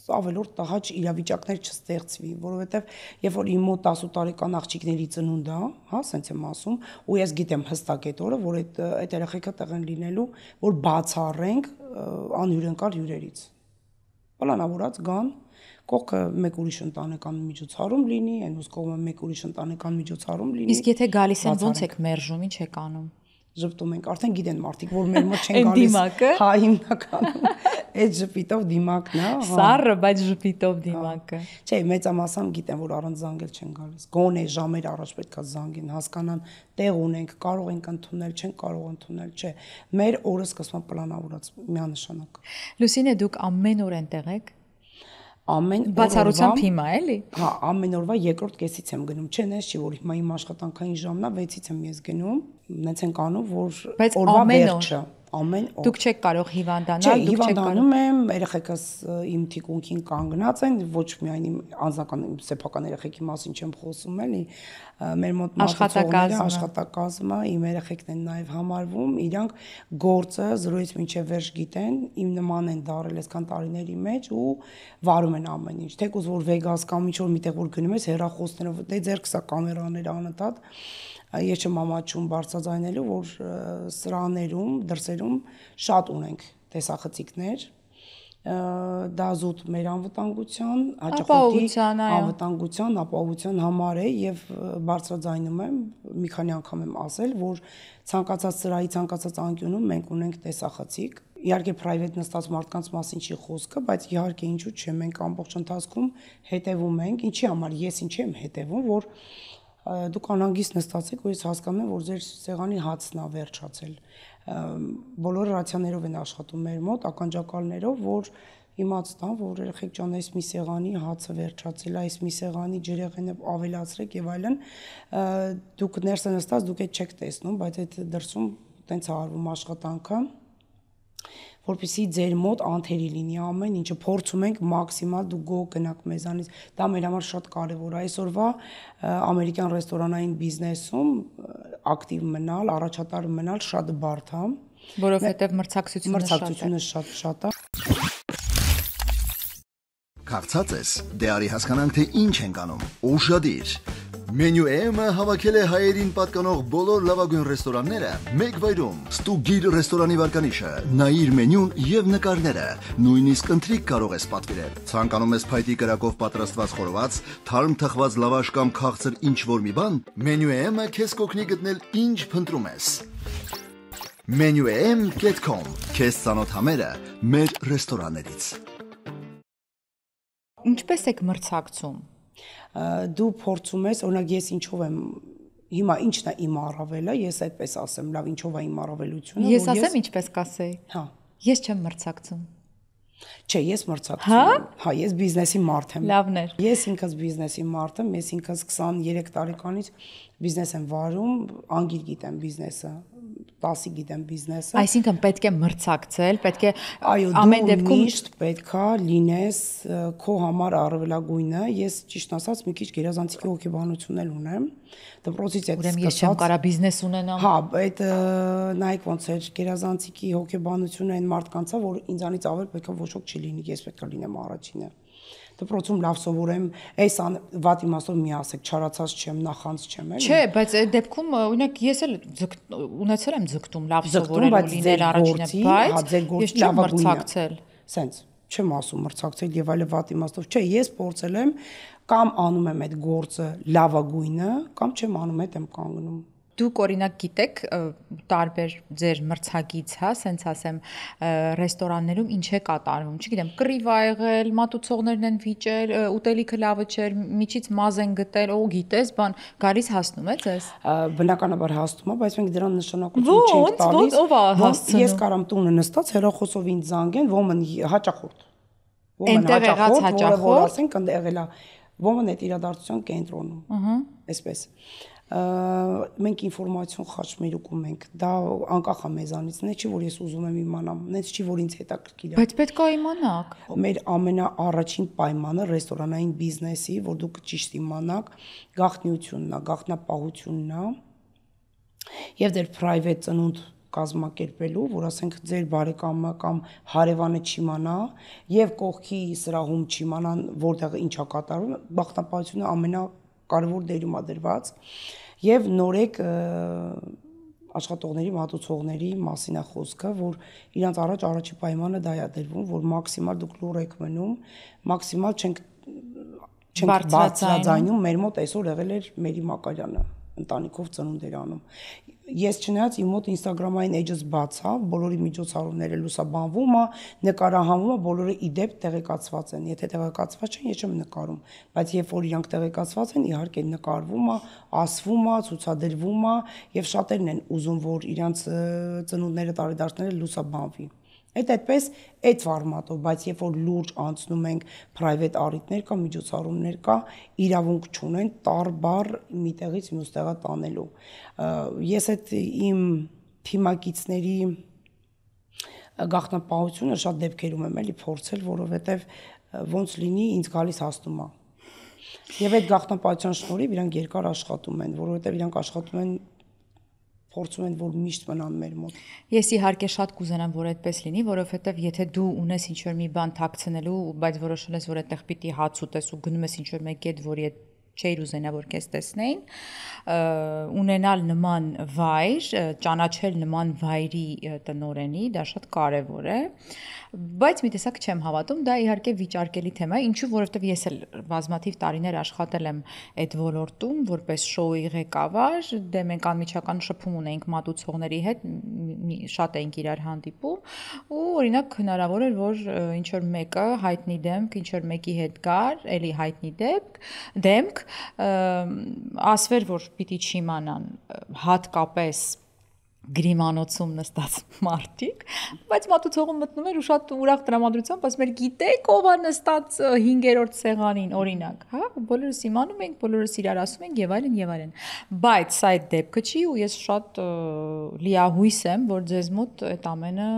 ավելորդ տհաճ իրավիճակներ չստեղծվի, որովհետեւ երբ որ իմ մոտ 10 տարեկան աղջիկների ծնունդ է, հա, սենց եմ ասում, ու ես գիտեմ հստակ այդ օրը, որ այդ երեխեքը տեղ են լինելու, որ բացառենք անհյուրընկալ հյուրերից։ Պլանավորած գան, կողքը մեկ ուրիշ ընտանեկան միջոցառում լինի, այն ուս կողմը մեկ ուրիշ ընտանեկան միջոցառում լինի։ Իսկ եթե գալիս են, ո՞նց եք մերժում, ինչ եք անում։ Ժպտում ենք, արդեն գիտեն մարդիկ, որ մեր մոտ չեն գալիս։ Հա, հիմնականում այդ ժպիտով դիմակն է, հա։ Սառը, բայց ժպիտով դիմակը։ Չէ, մեծամասամբ գիտեն, որ առանց զանգել չեն գալիս։ Գոնե ժամեր առաջ պետքա զանգեն, հասկանան, տեղ ունենք, կարող ենք ընդունել, չեն կարող ընդունել, չէ։ Մեր օրը սկսվում պլանավորած միանշանակ։ Լուսինե, դուք ամեն օր այնտեղ եք։ Ամեն բացառությամբ հիմա էլի։ Հա, ամեն օրվա երկրորդ կեսից եմ գնում։ Չէ, նես չի, որ հիմա իմ աշխատանքային ժամն է 6-ից եմ ես գնում։ Նենց ենք անում, որ օրվա վերջը ամեն օր։ Դուք չեք կարող հիվանդանալ, դուք չեք կարող։ Հիվանդանում եմ, երեխեքս իմ թիկունքին կանգնած են, ոչ միայն իմ անձնական սեփական երեխեքի մասին չեմ խոսում, էլի, մեր մոտ աշխատակազմը, իմ երեխեքն են նաև համարվում, իրանք գործը 0-ից մինչև վերջ գիտեն, իմ նման են դարել այսքան տարիների մեջ ու վարում են ամեն ինչ։ Թեկուզ որ Վեգաս կամ ինչ որ միտեղ որ գնում ես հեռախոսներով, դե ձերքս է կամերաները անընդհատ ես չեմ ամաչում բարձրաձայնելու, որ սրաներում, դրսերում շատ ունենք տեսախցիկներ, դա զուտ մեր անվտանգության, հաճախորդի անվտանգության, ապահովության համար է եւ բարձրաձայնում եմ, մի քանի անգամ եմ ասել, որ ցանկացած սրահի, ցանկացած անկյունում մենք ունենք տեսախցիկ։ Իհարկե private նստած մարդկանց մասին չի խոսքը, բայց իհարկե ինչու՞ չէ, մենք ամբողջ ընթացքում հետևում ենք, ինչի համար ես ինչի եմ հետևում, որ դուք անհանգիստ նստած եք ու ես հասկանում եմ, որ ձեր սեղանի հացն է վերջացել։ Բոլորը ռացիաներով են աշխատում մեր մոտ, ականջակալներով, որ իմացան, որ երեխեք ջան, այս մի սեղանի հացը վերջացել է, այս մի սեղանի ջրեղենը ավելացրեք եւ այլն։ Դուք ներսը նստած դուք այդ չեք տեսնում, բայց այդ դրսում տենց արվում աշխատանքը, որպեսզի ձեր մոտ անթերի լինի ամեն ինչը փորձում ենք մաքսիմալ դու գո գնաք մեզանից, դա մեր համար շատ կարևոր է։ Այսօրվա ամերիկյան ռեստորանային բիզնեսում ակտիվ մնալ, առաջատար մնալ շատ բարդ է, որովհետև մրցակցությունը շատ է։ Քաղցած ես, դե արի հասկանանք, թե ինչ ենք անում։ Ուշադիր։ Մենյու M-ը հավաքել է հայերին պատկանող բոլոր լավագույն ռեստորանները մեկ վայրում։ Ստուգիր ռեստորանի վարկանիշը, նայիր մենյուն եւ նկարները, նույնիսկ ընթրիք կարող ես պատվիրել։ Ցանկանում ես փայտի կրակով պատրաստված խորոված, թարմ թխված լավաշ կամ քաղցր ինչ-որ մի բան, Մենյու M-ը քեզ կօգնի գտնել ինչ փնտրում ես։ menuem.com Քեզ ծանոթ համերը մեր ռեստորաններից։ Ինչպես եք մրցակցում։ Դու փորձում ես, օրինակ ես ինչով եմ հիմա ինչն է իմ առավելը, ես այդպես ասեմ, լավ, ինչով է իմ առավելությունը, Ես ասեմ ինչպես կասեի։ Հա։ Ես չեմ մրցակցում։ Չէ, ես մրցակցում եմ։ Հա, ես բիզնեսի մարդ եմ։ Լավն էր։ Ես ինքս բիզնեսի մարդ եմ, ես ինքս 23 տարեկանից բիզնես եմ վարում, անգիր գիտեմ բիզնեսը, 10 գիտեմ բիզնեսը։ Այսինքն պետք է մրցակցել, պետք է Այո, ամեն դու դեպքում միշտ պետքա լինես քո համար առավելագույնը։ Ես ճիշտ ասած մի քիչ գերազանցիկի հոգեբանություն էլ ունեմ։ Դպրոցից այդ ուրեմն ես չեմ կարա բիզնես ունենամ։ Հա, այդ նայեք ոնց է գերազանցիկի հոգեբանությունը այն մարդկանց է, որ ինձանից ավել պետքա ոչ ոք չլինի, ես պետքա լինեմ առաջինը։ Դպրոցում լավ սովորեմ, այս վատ իմաստով մի ասեք, չարացած չեմ, նախանց չեմ, էլի։ Չէ, բայց այդ դեպքում օրինակ ես էլ ունեցել եմ ձգտում լավ սովորել ու լինել առաջինը, բայց ես չեմ մրցակցել։ Սենց չեմ ասում մրցակցել եւ այլը վատ իմաստով, չէ, ես փորձել եմ կամ անում եմ այդ գործը լավագույնը, կամ չեմ անում, հետ եմ կանգնում։ Դուք օրինակ գիտեք տարբեր ձեր մրցակից, հա, սենց ասեմ, ռեստորաններում ինչ է կատարվում, չգիտեմ, կռիվ ա եղել, մատուցողներն են վիճել, ուտելիքը լավը չէր, միջից մազ են գտել, օ գիտես, բան, գալիս հասնում է ձեզ։ Բնականաբար հասնում է, բայց մենք դրան նշանակություն չենք տալիս։ Ո՞վ է հասցնում։ Ես կարամ տունը նստած հեռախոսով ինձ զանգեն, ոմն հաճախորդ։ Այնտեղ եղած հաճախորդ, որ ասենք այնտեղ էլա, ոմն այդ իրադարձության կենտրոնում։ Այսպես։ Մենք ինֆորմացիոն խաչմերուկում ենք, դա անկախ է մեզանից, նե չի որ ես ուզում եմ իմանամ, նենց չի որ ինձ հետաքրքիր է։ Բայց պետք է իմանաք։ Մեր ամենաառաջին պայմանը ռեստորանային բիզնեսի, որ դուք ճիշտ իմանաք, գաղտնիությունն է, գաղտնապահությունն է, եւ դեր private ծնունդ կազմակերպելու, որ ասենք ձեր բարեկամը կամ հարևանը չիմանա եւ կողքի սրահում չիմանան, որտեղ ինչա կատարվում, գաղտնապահությունը ամենակարևոր դերում է դրված եւ նորեկ աշխատողների, մատուցողների մասին է խոսքը, որ իրանց առաջի պայմանը դա է դրվում, որ մաքսիմալ դուք լուր եք մնում, մաքսիմալ չենք բարձրաձայնում, մեր մոտ այսօր եղել էր Մերի Մակարյանը, ընտանիքով ծնունդ էր անում։ Ես չնայած իմ մոտ Instagram-ային էջս բաց է, բոլորի միջոցառումները լուսաբանվում է, նկարահանվում է, բոլորը իդեպ տեղեկացված են։ Եթե տեղեկացված չեն, ես չեմ նկարում, բայց երբ որ իրանք տեղեկացված են, իհարկե նկարվում է, ասվում է, ցուցադրվում է, եւ շատերն են ուզում, որ իրանց ծնունդները, տարեդարձները լուսաբանվի։ Այդպես այդ ֆորմատով, բայց երբ որ լուրջ անցնում ենք private առիթներ կա, միջոցառումներ կա, իրավունք չունեն տար-բար մի տեղից մյուս տեղա տանելու։ Ես այդ իմ թիմակիցների գաղտնապահությունը շատ դեպքերում եմ էլի փորձել, որովհետև ոնց լինի ինձ գալիս հասնում է։ Եվ այդ գաղտնապահության շնորհիվ իրանք երկար աշխատում են, որովհետև իրանք աշխատում են փորձում են որ միշտ մնան մեր մոտ։ Ես իհարկե շատ կուզենամ որ այդպես լինի, որովհետև եթե դու ունես ինչ-որ մի բան թաքցնելու, բայց որոշել ես որ այդտեղ պիտի հաց ուտես ու գնում ես ինչ-որ մեկի հետ, որի հետ չէր ուզենա որ քեզ տեսնեին, ունենալ նման վայր, ճանաչել նման վայրի տնօրենի, դա շատ կարևոր է, բայց մի տեսակ չեմ հավատում, դա իհարկե վիճարկելի թեմա է, ինչու որովհետև ես էլ բազմաթիվ տարիներ աշխատել եմ այդ ոլորտում, որպես շոուի ղեկավար, դե մենք անմիջական շփում ունեինք մատուցողների հետ, շատ էինք իրար հանդիպում, ու օրինակ հնարավոր էր որ ինչ որ մեկը հայտնի դեմք, ինչ որ մեկի հետ գար, էլի հայտնի դեմք ասվեր որ պիտի չիմանան հատկապես գրիմանոցում նստած մարդիկ, բայց մատուցողում մտնում էր ու շատ ուրախ տրամադրությամբ ասում էր գիտեք ով է նստած 5-րդ սեղանին օրինակ, հա, բոլորս իմանում ենք, բոլորս իրար ասում ենք եւ այլն եւ այլն, բայց սա այդ դեպքը չի ու ես շատ լիահույս եմ որ ձեզ մոտ այդ ամենը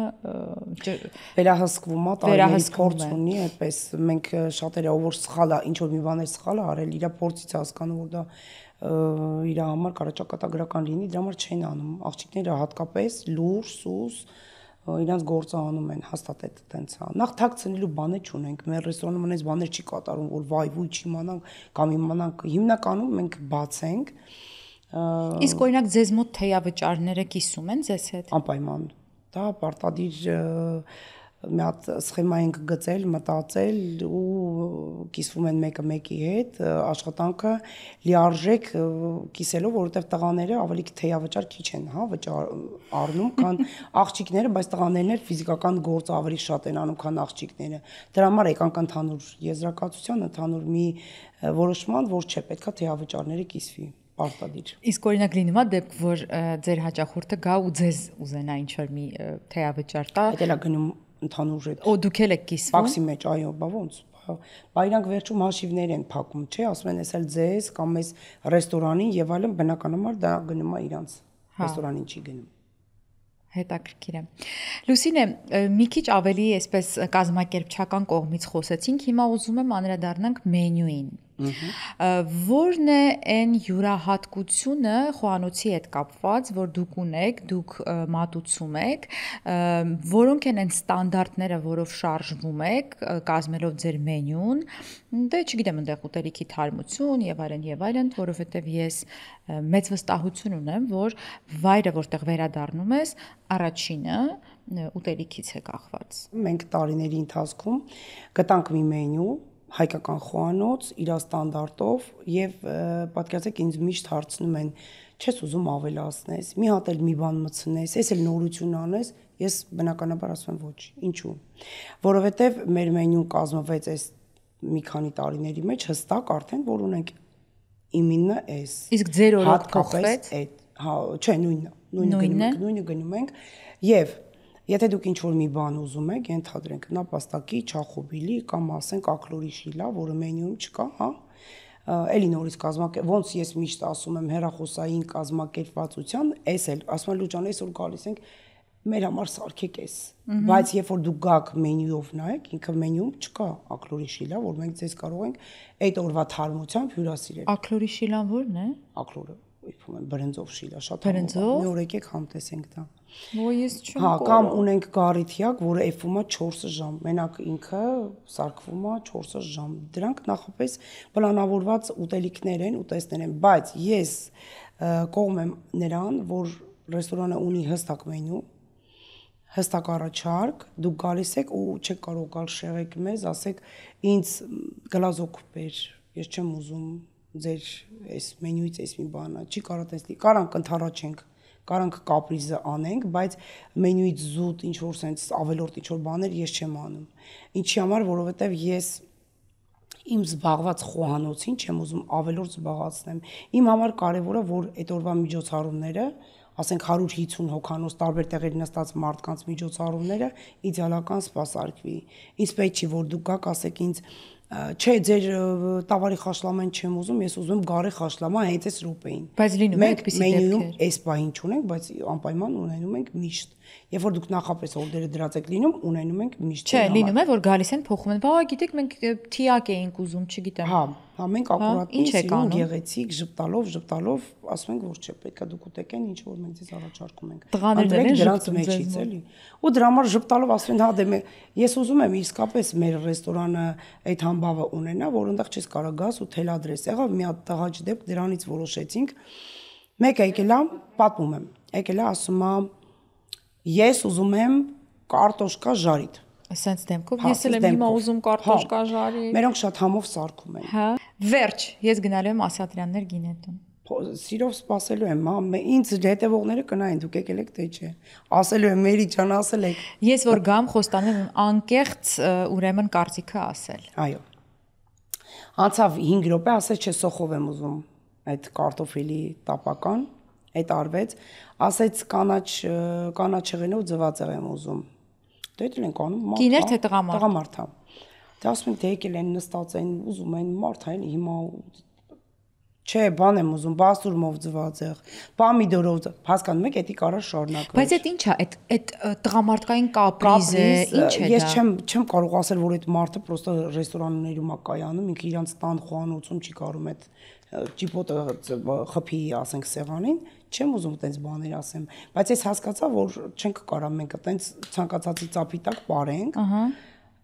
վերահսկվում է, տարիների փորձ ունի, այդպես մենք շատերը ով որ սխալ է, ինչ որ մի բաներ սխալ է արել, իր փորձից հասկանում որ դա իր համար կարճակատագրական լինի, դրա համար չեն անում։ Աղջիկները հատկապես լուր, սուս, իրանց գործը անում են, հաստատ է տենց է։ Նախ թաքցնելու բաներ չունենք, մեր ռեստորանում այնպես բաներ չի կատարում, որ վայ վույ չիմանանք կամ իմանանք։ Հիմնականում մենք բաց ենք։ Իսկ օրինակ ձեզ մոտ թեյավճարները կիսում են ձեզ հետ։ Անպայման։ Դա պարտադիր մի հատ սխեմա ենք գծել, մտածել ու կիսվում են մեկը մեկի հետ, աշխատանքը լիարժեք կիսելով, որովհետև տղաները ավելի թեյավճար քիչ են, հա, առնում, քան աղջիկները, բայց տղաներն էլ ֆիզիկական գործ ավելի շատ են անում, քան աղջիկները։ Դրա համար եկանք ընդհանուր եզրակացության, ընդհանուր մի որոշման, որ չէ, պետքա թեյավճարները կիսվի։ Պարտադիր։ Իսկ օրինակ լինում է դեպք, որ ձեր հաճախորդը գա ու ձեզ ուզենա ինչ-որ մի թեյավճար տա։ Դա գնում ընդհանուր այդ։ Օ դուք էլ եք կիսվում։ Ֆաքսի մեջ, այո, բա ոնց։ Բա իրանք վերջում հաշիվներ են փակում, չէ, ասում են, էսել ձեզ կամ էս ռեստորանին եւ այլն, բնականաբար դա գնում է իրանց ռեստորանին չի գնում։ Հետաքրքիր է։ Լուսինե, մի քիչ ավելի այսպես կազմակերպչական կողմից խոսեցինք, հիմա ուզում եմ անդրադառնանք մենյուին։ Որն է այն յուրահատկությունը խոհանոցի հետ կապված, որ դուք ունեք, դուք մատուցում եք, որոնք են այն ստանդարտները, որով շարժվում եք, կազմելով ձեր մենյուն, դե չգիտեմ, այնտեղ ուտելիքի թարմություն եւ այլն, որովհետեւ ես մեծ վստահություն ունեմ, որ վայրը, որտեղ վերադառնում ես, առաջինը ուտելիքից է կախված։ Մենք տարիների ընթացքում գտանք մի մենյու հայկական խոհանոց իր ստանդարտով եւ պատկերացեք ինձ միշտ հարցնում են չես ուզում ավելացնես մի հատ էլ մի բան մտցնես ես էլ նորություն անես ես բնականաբար ասում եմ ոչ ինչու որովհետեւ մեր մենյուն կազմվեց այս մի քանի տարիների մեջ հստակ արդեն որ ունենք իմինը էս իսկ ձեր օրոք փոխվեց հա չէ նույնը գնում ենք եւ Եթե դուք ինչ-որ մի բան ուզում եք, ենթադրենք նապաստակի, չախոբիլի կամ ասենք ակլորի շիլա, որը մենյուում չկա, հա, էլի նորից ոնց ես միշտ ասում եմ հեռախոսային կազմակերպվածության, էս էլ, ասում եմ Լուջան, այսօր գալիս ենք, մեր համար սարքեք էս, բայց երբ որ դուք գաք մենյուով նայեք, ինքը մենյուում չկա ակլորի շիլա, որ մենք ձեզ կարող ենք այդ օրվա թարմությամբ հյուրասիրել։ Ակլորի շիլան ո՞րն է։ Ակլորը, իբրում եմ բրնձով շիլա, շատ բրնձով։ Մի օր եկեք համտեսենք դա։ Ոյես չեմ Հա, կամ ունենք գարիթիակ, որը էփվում է 4 ժամ։ Մենակ ինքը սարքվում է 4 ժամ։ Դրանք նախապես պլանավորված ուտելիքներ են, ուտեստներ են, բայց ես կողմ եմ նրան, որ ռեստորանը ունի հստակ մենյու, հստակ առաջարկ, դուք գալիս եք ու չեք կարող գալ շեղեք մեզ, ասեք ինձ գլազոկ բեր, ես չեմ ուզում ձեր այս մենյուից այս մի բանը, չի կարող տեսնի, կարանք ընթառաջենք Կարանք կապրիզը անենք, բայց մենյուից զուտ ինչ-որ սենց ավելորդ ինչ-որ բաներ ես չեմ անում։ Ինչի համար, որովհետև ես իմ զբաղված խոհանոցին չեմ ուզում ավելորդ զբաղացնեմ։ Իմ համար կարևորը, որ այդ օրվա միջոցառումները, ասենք 150 հոգանոց տարբեր տեղերի նստած մարդկանց միջոցառումները իդեալական սպասարկվի։ Ինձ պետք չի, որ դուք գաք, ասեք ինձ Չէ, ձեր տավարի խաշլաման չեմ ուզում, ես ուզում եմ գարի խաշլամա հենց այս րոպեին։ Բայց լինում է այդպիսի դեպքեր։ Մենյուում այս բանին չունենք, բայց անպայման ունենում ենք միշտ։ Երբ որ դուք նախապես օրդերը դրած եք լինում, ունենում ենք միշտ։ Չէ, լինում է, որ գալիս են փոխում են։ Բա գիտեք, մենք թիակ էինք ուզում, չգիտեմ։ Հա, մենք ակուրատ ինչ գեղեցիկ ժպտալով, ասում ենք, որ չէ, պետքա դուք ուտեք այն, ինչ որ մենք ձեզ առաջարկում ենք։ Տղաներն են դրանց մեջից էլի։ Ու դրա համար ժպտալով ասում են, հա դե ես ուզում եմ իսկապես մեր ռեստորանը այդ համբավը ունենա, որ այնտեղ չես կարող գաս ու թելադրես։ Եղավ մի հատ տղաճ դեպք, դրանից որոշեցինք։ Մեկը եկել է, պատմում եմ։ Եկել է, ասում է Ես ուզում եմ կարտոշկա ժարիթ։ Ասենց դեմքով ես էլ եմ հիմա ուզում կարտոշկա ժարիթ։ Մերոնք շատ համով սարքում են։ Հա։ Վերջ, ես գնալու եմ Ասատրյաններ գինետուն։ Սիրով սպասելու եմ, հա, ինձ հետևողները կնային, դուք եկել եք թե չէ։ Ասելու եմ, Մերի ջան, ասել եք։ Ես որ գամ խոստանում եմ անկեղծ ուրեմն կարծիքը ասել։ Այո։ Անցավ 5 րոպե, ասեց չէ, սոխով եմ ուզում այդ կարտոֆիլի տապական։ Այդ արվեց, ասեց կանաչ եղենով ձվածեղ եմ ուզում։ Դե դել ենք անում մարդ։ Կիներ թե տղամարդ։ Տղամարդ։ Դե ասում ենք թե եկել են նստած են, ուզում են մարդ այն հիմա Չէ, բան եմ ուզում, բասուրմով ձվածեղ, պամիդորով, հասկանում եք, էդի կարա շարունակել։ Բայց այդ ի՞նչ է, այդ տղամարդկային կապրիզը, ի՞նչ է դա։ Ես չեմ կարող ասել, որ այդ մարդը պրոստը ռեստորաններում է կայանում, ինքը իրանց տան խոհանոցում չի կարում այդ ճիպոտը խփի, ասենք, սեղանին, չեմ ուզում այդպես բաներ ասեմ, բայց ես հասկացա, որ չենք կարող մենք այդպես ցանկացածի ծափի տակ ապարենք։ Ահա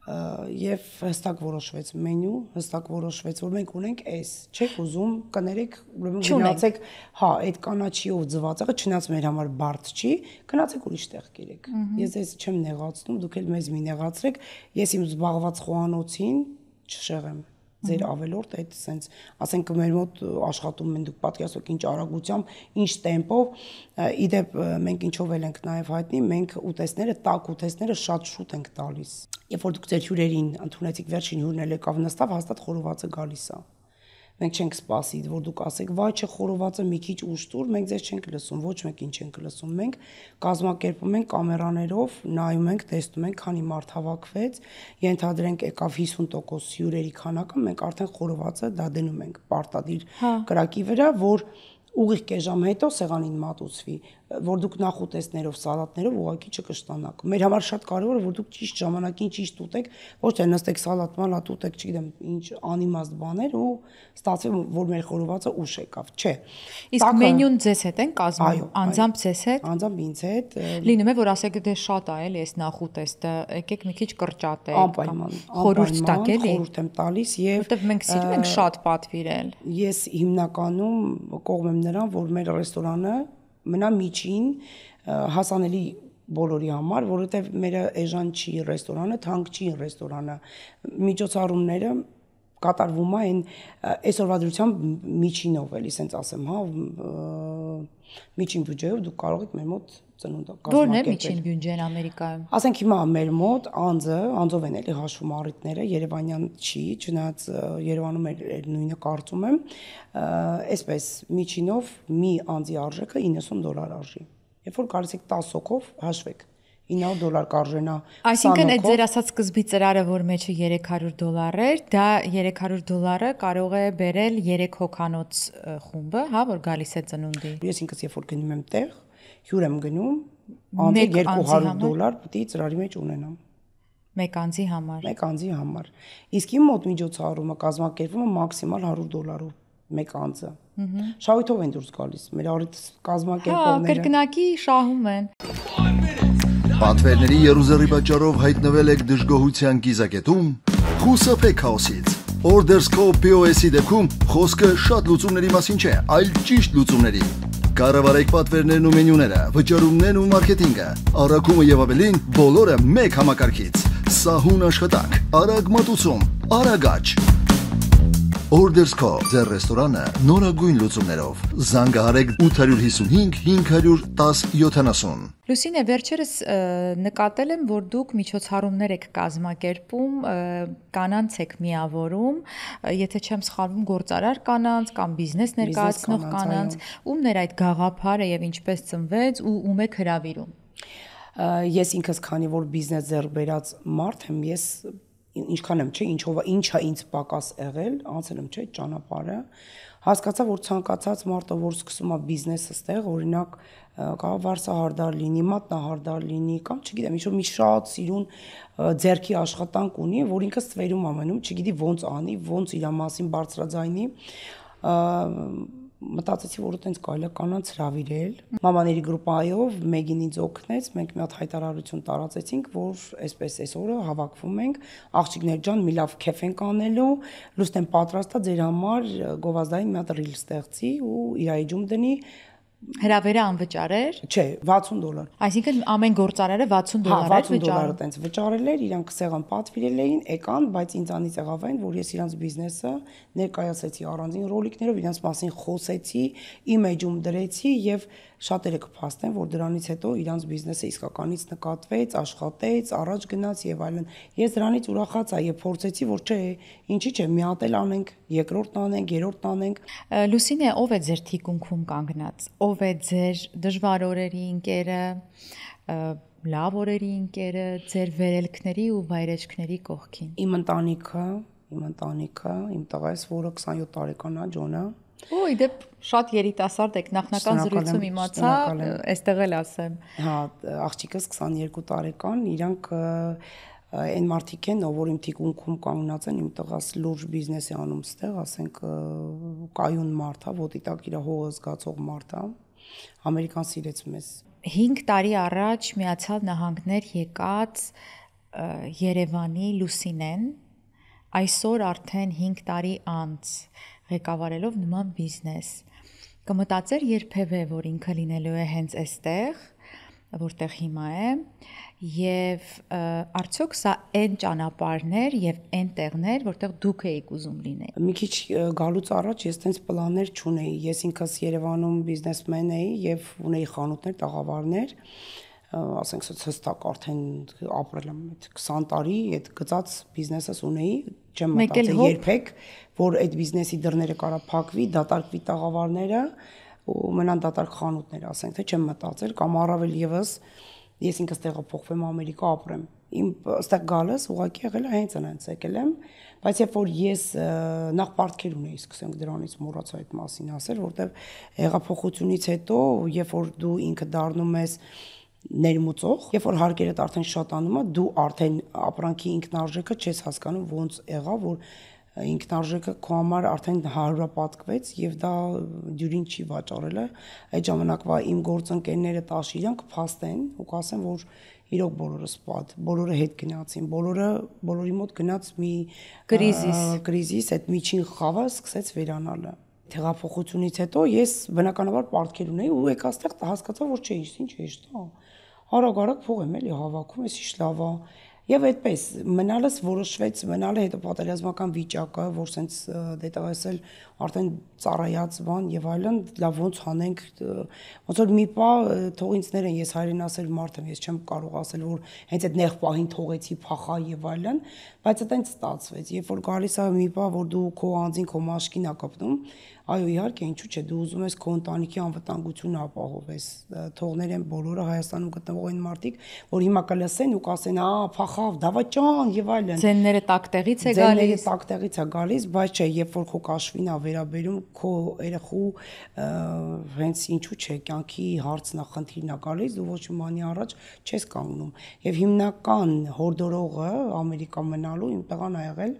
Եվ հստակ որոշվեց մենյու, հստակ որոշվեց, որ մենք ունենք այս, չեք ուզում, կներեք, ուրեմն գնացեք, հա, այդ կանաչիով ձվածեղը, չնայած մեր համար բարդ չի, գնացեք ուրիշ տեղ կերեք։ Ես ես չեմ նեղացնում, դուք էլ մեզ մի նեղացրեք, ես իմ զբաղված խոհանոցին չշեղեմ։ Ձեր ավելորդ այդ սենց, ասենք մեր մոտ աշխատում են դուք պատկերացրեք ինչ արագությամբ, ինչ տեմպով, իդեպ մենք ինչով էլ ենք նաև հայտնի, մենք ուտեստները, տաք ուտեստները շատ շուտ ենք տալիս։ Երբ որ դուք ձեր հյուրերին ընդունեցիք, վերջին հյուրն էլ եկավ նստավ, հաստատ խորովածը գալիս է։ Մենք չենք սպասի, որ դուք ասեք, վայ, չէ, խորովածը մի քիչ ուշ տուր, մենք ձեզ չենք լսում, ոչ մեկին չենք լսում։ Մենք կազմակերպում ենք կամերաներով, նայում ենք, տեսնում ենք, քանի մարդ հավաքվեց, ենթադրենք եկավ 50% հյուրերի քանակը, մենք արդեն խորովածը դա դնում ենք պարտադիր կրակի վրա, որ ուղիղ կես ժամ հետո սեղանին մատուցվի, որ դուք նախուտեստներով, սալատներով ուղղակի չկշտանաք։ Մեր համար շատ կարևոր է, որ դուք ճիշտ ժամանակին ճիշտ ուտեք, ոչ թե նստեք սալատ մալատ ուտեք, չգիտեմ, ինչ անիմաստ բաներ ու ստացվի, որ մեր խորովածը ուշ եկավ, չէ։ Իսկ մենյուն ձեզ հետ են կազմում, անձամբ ձեզ հետ։ Անձամբ ինձ հետ։ Լինում է, որ ասեք դե շատ է, էլի, այս նախուտեստը, եկեք մի քիչ կրճատեք կամ խորհուրդ տաք, էլի։ Խորհուրդ եմ տալիս եւ որտեվ մենք սիրում ենք շատ պատվիրել։ Ես հիմնականում կողմ եմ նրան, որ մեր ռեստորանը մնա միջին հասանելի բոլորի համար, որովհետև մեր էժան չի ռեստորանը, թանկ չի ռեստորանը։ Միջոցառումները կատարվում է այն այսօրվա դրությամբ միջինով, էլի ասենց ասեմ, հա, միջին բյուջեով դուք կարող եք մեր մոտ ծնունդ կազմակերպել։ Որն է միջին բյուջեն Ամերիկայում։ Ասենք հիմա մեր մոտ անձով են էլի հաշվում առիթները, Երևանյան չի, չնայած Երևանում էր նույնը կարծում եմ, այսպես միջինով մի անձի արժեքը $90 արժի։ Երբ որ գալիս եք 10 հոգով, հաշվեք, $9 կարժենա։ Այսինքն այդ ձեր ասած սկզբի ծրարը, որ մեջը $300 էր, դա $300 կարող է բերել 3 հոգանոց խումբը, հա, որ գալիս է ծնունդի։ Ես ինքս երբ որ գնում եմ տեղ, հյուր եմ գնում, անձը $200 պետք է ծրարի մեջ ունենամ։ Մեկ անձի համար։ Մեկ անձի համար։ Իսկ իմ մոտ միջոցառումը կազմակերպվում է մաքսիմալ $100-ով մեկ անձը։ Շահույթով են դուրս գալիս, մեր առիթ կազմակերպողները։ Հա, կրկնակի շահում են։ Պատվերների երուզերի պատճառով հայտնվել եք դժգոհության կիզակետում, խուսափեք քաոսից։ Ordersco POS-ի դեպքում խոսքը շատ լուծումների մասին չէ, այլ ճիշտ լուծումների։ Կառավարեք պատվերներն ու մենյուները, վճարումներն ու մարքեթինգը, առաքումը եւ ավելին, բոլորը մեկ համակարգից։ Սահուն աշխատանք, արագ մատուցում, արագաճ։ Ordersco ձեր ռեստորանը նորագույն լուծումներով։ Զանգահարեք 855 510 70։ Լուսինե, վերջերս նկատել եմ, որ դուք միջոցառումներ եք կազմակերպում, կանանց եք միավորում, եթե չեմ սխալվում, գործարար կանանց կամ բիզնես ներկայացնող կանանց, ումն էր այդ գաղափարը եւ ինչպես ծնվեց ու ում եք հրավիրում։ Ես ինքս քանի որ բիզնես ձեռք բերած մարդ եմ, ես ինչքան եմ, չէ, ինչա ինձ պակաս եղել, անցել եմ, չէ, ճանապարհը, հասկացա, որ ցանկացած մարդը, որ սկսում է բիզնեսը ստեղ, օրինակ, կարող վարսահարդար լինի, մատնահարդար լինի, կամ չգիտեմ, ինչ-որ մի շատ սիրուն ձեռքի աշխատանք ունի, որ ինքը ստվերում ամենում, չգիտի ոնց անի, ոնց իր մասին բարձրաձայնի, մտածեցի, որ այտենց կարելի է կանանց հրավիրել։ Մամաների գրուպայով մեկին ինձ օգնեց, մենք մի հատ հայտարարություն տարածեցինք, որ այսպես այս օրը հավաքվում ենք, աղջիկներ ջան, մի լավ քեֆ ենք անելու, լուստ եմ պատրաստա ձեր համար գովազդային մի հատ ռիլ ստեղծի ու իր էջում դնի։ Հրավերը անվճար էր։ Չէ, $60։ Այսինքն ամեն գործարարը $60 էր վճարում։ $60 տենց վճարել էր, իրանք սեղան պատվիրել էին, եկան, բայց ինձանից եղավ այն, որ ես իրանց բիզնեսը ներկայացեցի առանձին ռոլիկներով, իրանց մասին խոսեցի, իմ էջում դրեցի եւ շատերը կփաստեն, որ դրանից հետո իրանց բիզնեսը իսկականից նկատվեց, աշխատեց, առաջ գնաց եւ այլն։ Ես դրանից ուրախացա եւ փորձեցի, որ չէ, ինչի՞ չէ, մի հատ էլ անենք, երկրորդն անենք, երրորդն անենք։ Լուսինե, ով է ձեր թիկունքում կանգնած։ Ով է ձեր դժվար օրերի ընկերը, լավ օրերի ընկերը, ձեր վերելքների ու վայրեջքների կողքին։ Իմ ընտանիքը, իմ տղայս, որը 27 տարեկան է, Ջոնը։ Ոյ, դե շատ երիտասարդ եք, նախնական զրույցում իմացա, այստեղ էլ ասեմ։ Հա, աղջիկս 22 տարեկան, իրանք այն մարդիկ են, որ իմ թիկունքում կանգնած են, իմ տղաս լուրջ բիզնես է անում ստեղ, ասենք կայուն մարդ է, ոտի տակ իր հողը զգացող մարդ է, Ամերիկան սիրեց մեզ։ 5 տարի առաջ Միացյալ Նահանգներ եկած Երևանի Լուսինեն, այսօր արդեն 5 տարի անց ղեկավարելով նման բիզնես, կմտածեր երբևէ, որ ինքը լինելու է հենց այստեղ, որտեղ հիմա է, եւ արդյոք սա այն ճանապարհներ եւ այն տեղներ, որտեղ դուք եք ուզում լինել։ Մի քիչ գալուց առաջ ես տենց պլաններ չունեի, ես ինքս Երևանում բիզնեսմեն էի եւ ունեի խանութներ, տաղավարներ, ասենք հստակ արդեն ապրել եմ այդ 20 տարի, այդ գծած բիզնեսս ունեի, չեմ մտածել երբեք, որ այդ բիզնեսի դռները կարա փակվի, դատարկվի տաղավարները ու մնան դատարկ խանութներ, ասենք թե չեմ մտածել, կամ առավել եւս ես ինքս տեղափոխվեմ Ամերիկա ապրեմ։ Իմ այստեղ գալս ուղղակի եղել է հենց այնց եկել եմ, բայց երբ որ ես նախ պարտքեր ունեի, սկսենք դրանից մոռացա այդ մասին ասել, որտեվ հեղափոխությունից հետո, երբ որ դու ինքը դառնում ես ներմուծող, երբ որ հարկերդ արդեն շատանում է, դու արդեն ապրանքի ինքնարժեքը չես հասկանում ոնց եղավ, որ ինքնարժեքը քո համար արդեն 100-պատկվեց եւ դա դյուրին չի վաճառելը։ Այդ ժամանակվա իմ գործընկերները տաշ իրանք փաստեն ու կասեն, որ իրոք բոլորը սպատ, բոլորը հետ գնացին, բոլորի մոտ գնաց մի կրիզիս, այդ միջին խավը սկսեց վերանալը։ Հեղափոխությունից հետո ես բնականաբար պարտքեր ունեի ու եկա այստեղ հասկացա, որ չէ, ինչ է շտա։ Արագ փող եմ էլի հավաքում, էս ինչ լավ է։ Եվ այդպես մնալս որոշվեց, մնալը հետո պատերազմական վիճակը, որ սենց դետայսել արդեն ծառայած բան եւ այլն, լավ ոնց անենք, ոնց որ մի պա թող ինձ ներեն, ես հայրենասեր մարդ եմ, ես չեմ կարող ասել, որ հենց այդ նեղ պահին թողեցի փախա եւ այլն, բայց այդտենց ստացվեց, երբ որ գալիս է մի պա, որ դու քո անձին, քո մաշկին ա կպնում, այո, իհարկե, ինչու՞ չէ, դու ուզում ես քո ընտանիքի անվտանգությունը ապահովես, թողներ են բոլորը Հայաստանում գտնվող այն մարդիկ, որ հիմա կլսեն ու կասեն, փախավ, դավաճան եւ այլն։ Ձենները տակտեղից է գալիս։ Ձենները տակտեղից է գալիս, բայց չէ, երբ որ քո կաշվին ա վերաբերում, քո երախու հենց ինչու՞ չէ, կյանքի հարցն ա, խնդիրն ա գալիս, դու ոչ մի բանի առաջ չես կանգնում։ Եվ հիմնական հորդորողը Ամերիկա մնալու իմ տղան ա եղել,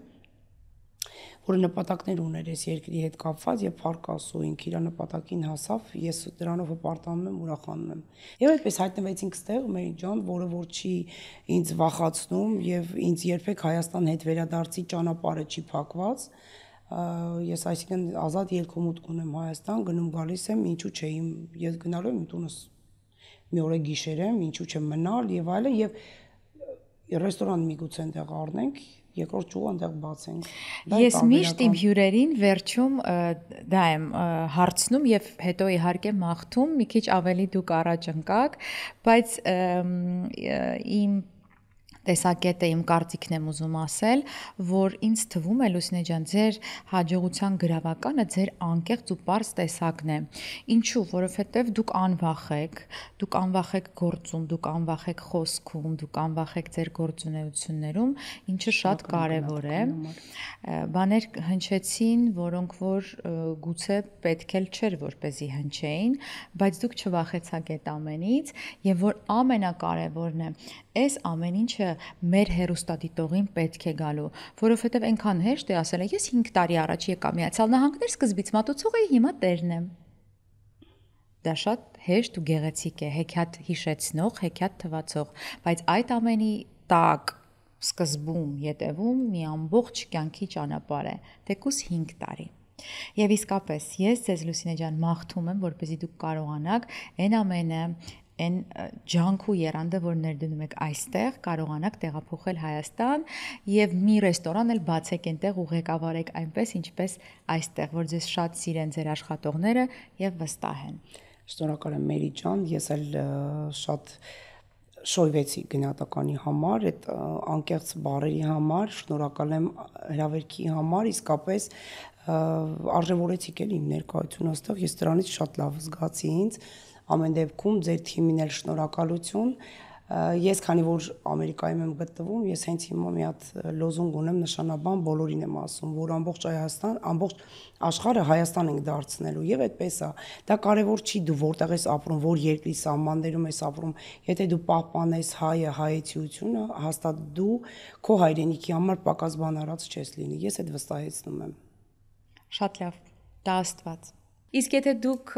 որը նպատակներ ուներ այս երկրի հետ կապված եւ փառքասու ինքը իր նպատակին հասավ, ես դրանով հպարտանում եմ, ուրախանում եմ։ Եվ այդպես հայտնվեցինք ստեղ մեր ջան, որը որ չի ինձ վախացնում եւ ինձ երբեք Հայաստան հետ վերադարձի ճանապարհը չի փակված։ Ես այսինքն ազատ ելքումուտ ունեմ Հայաստան, գնում գալիս եմ, ինչու՞ չէ, ես գնալու եմ տունս մի օր գիշերեմ, ինչու՞ չէ մնալ եւ այլն եւ ռեստորան միգուցե այնտեղ առնենք, երկրորդ ճյուղը այնտեղ բացենք։ Ես միշտ իմ հյուրերին վերջում դա եմ հարցնում եւ հետո իհարկե մաղթում, մի քիչ ավելի դուք առաջ ընկաք, բայց իմ տեսակետը իմ կարծիքն եմ ուզում ասել, որ ինձ թվում է Լուսինե ջան, ձեր հաջողության գրավականը ձեր անկեղծ ու պարզ տեսակն է։ Ինչու՞, որովհետև դուք անվախեք գործում, դուք անվախեք խոսքում, դուք անվախեք ձեր գործունեություններում, ինչը շատ կարևոր է։ Բաներ հնչեցին, որոնք որ գուցե պետք էլ չէր որպեսզի հնչեին, բայց դուք չվախեցաք այդ ամենից, եւ որ ամենակարևորն է, այս ամեն ինչը մեր հերոստատիտողին պետք է գալու, որովհետև այնքան հեշտ է ասել, ես 5 տարի առաջ եկա Միացյալ Նահանգներ, սկզբից մատուցող էի, հիմա տերն եմ։ Դա շատ հեշտ ու գեղեցիկ է, հեքիաթ հիշեցնող, հեքիաթ թվացող, բայց այդ ամենի տակ սկզբում, ետևում մի ամբողջ կյանքի ճանապարհ է, թեկուզ 5 տարի։ Եվ իսկապես ես ձեզ Լուսինե ջան մաղթում եմ, որպեսզի դուք կարողանաք այն ամենը այն ջանք ու եռանդը, որ ներդնում եք այստեղ, կարողանաք տեղափոխել Հայաստան եւ մի ռեստորան էլ բացեք այնտեղ ու ղեկավարեք այնպես, ինչպես այստեղ, որ ձեզ շատ սիրեն ձեր աշխատողները եւ վստահ են։ Շնորհակալ եմ Մերի ջան, ես էլ շատ շոյվեցի գնահատականի համար, այդ անկեղծ բառերի համար, շնորհակալ եմ հրավերքի համար, իսկապես արժևորեցիք էլ իմ ներկայությունը այստեղ, ես դրանից շատ լավ զգացի ինձ, ամեն դեպքում ձեր թիմին էլ շնորհակալություն, ես քանի որ Ամերիկայում եմ գտնվում, ես հենց հիմա մի հատ լոզունգ ունեմ, նշանաբան բոլորին եմ ասում, որ ամբողջ Հայաստան, ամբողջ աշխարհը Հայաստան ենք դարձնելու եւ այդպես է, դա կարեւոր չի դու որտեղ ես ապրում, որ երկրի սահմաններում ես ապրում, եթե դու պահպանես հայը, հայեցիությունը, հաստատ դու քո հայրենիքի համար պակաս բան արած չես լինի, ես այդ վստահեցնում եմ։ Շատ լավ, դա Աստված։ Իսկ եթե դուք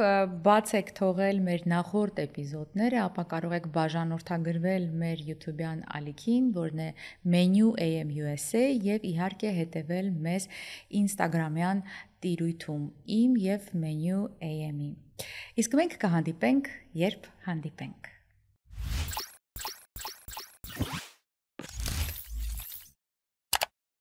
բաց եք թողել մեր նախորդ էպիզոդները, ապա կարող եք բաժանորդագրվել մեր YouTube-յան ալիքին, որն է Menu AM USA եւ իհարկե հետեւել մեզ Instagram-յան տիրույթում իմ եւ Menu AM-ի։ Իսկ մենք կհանդիպենք, երբ հանդիպենք։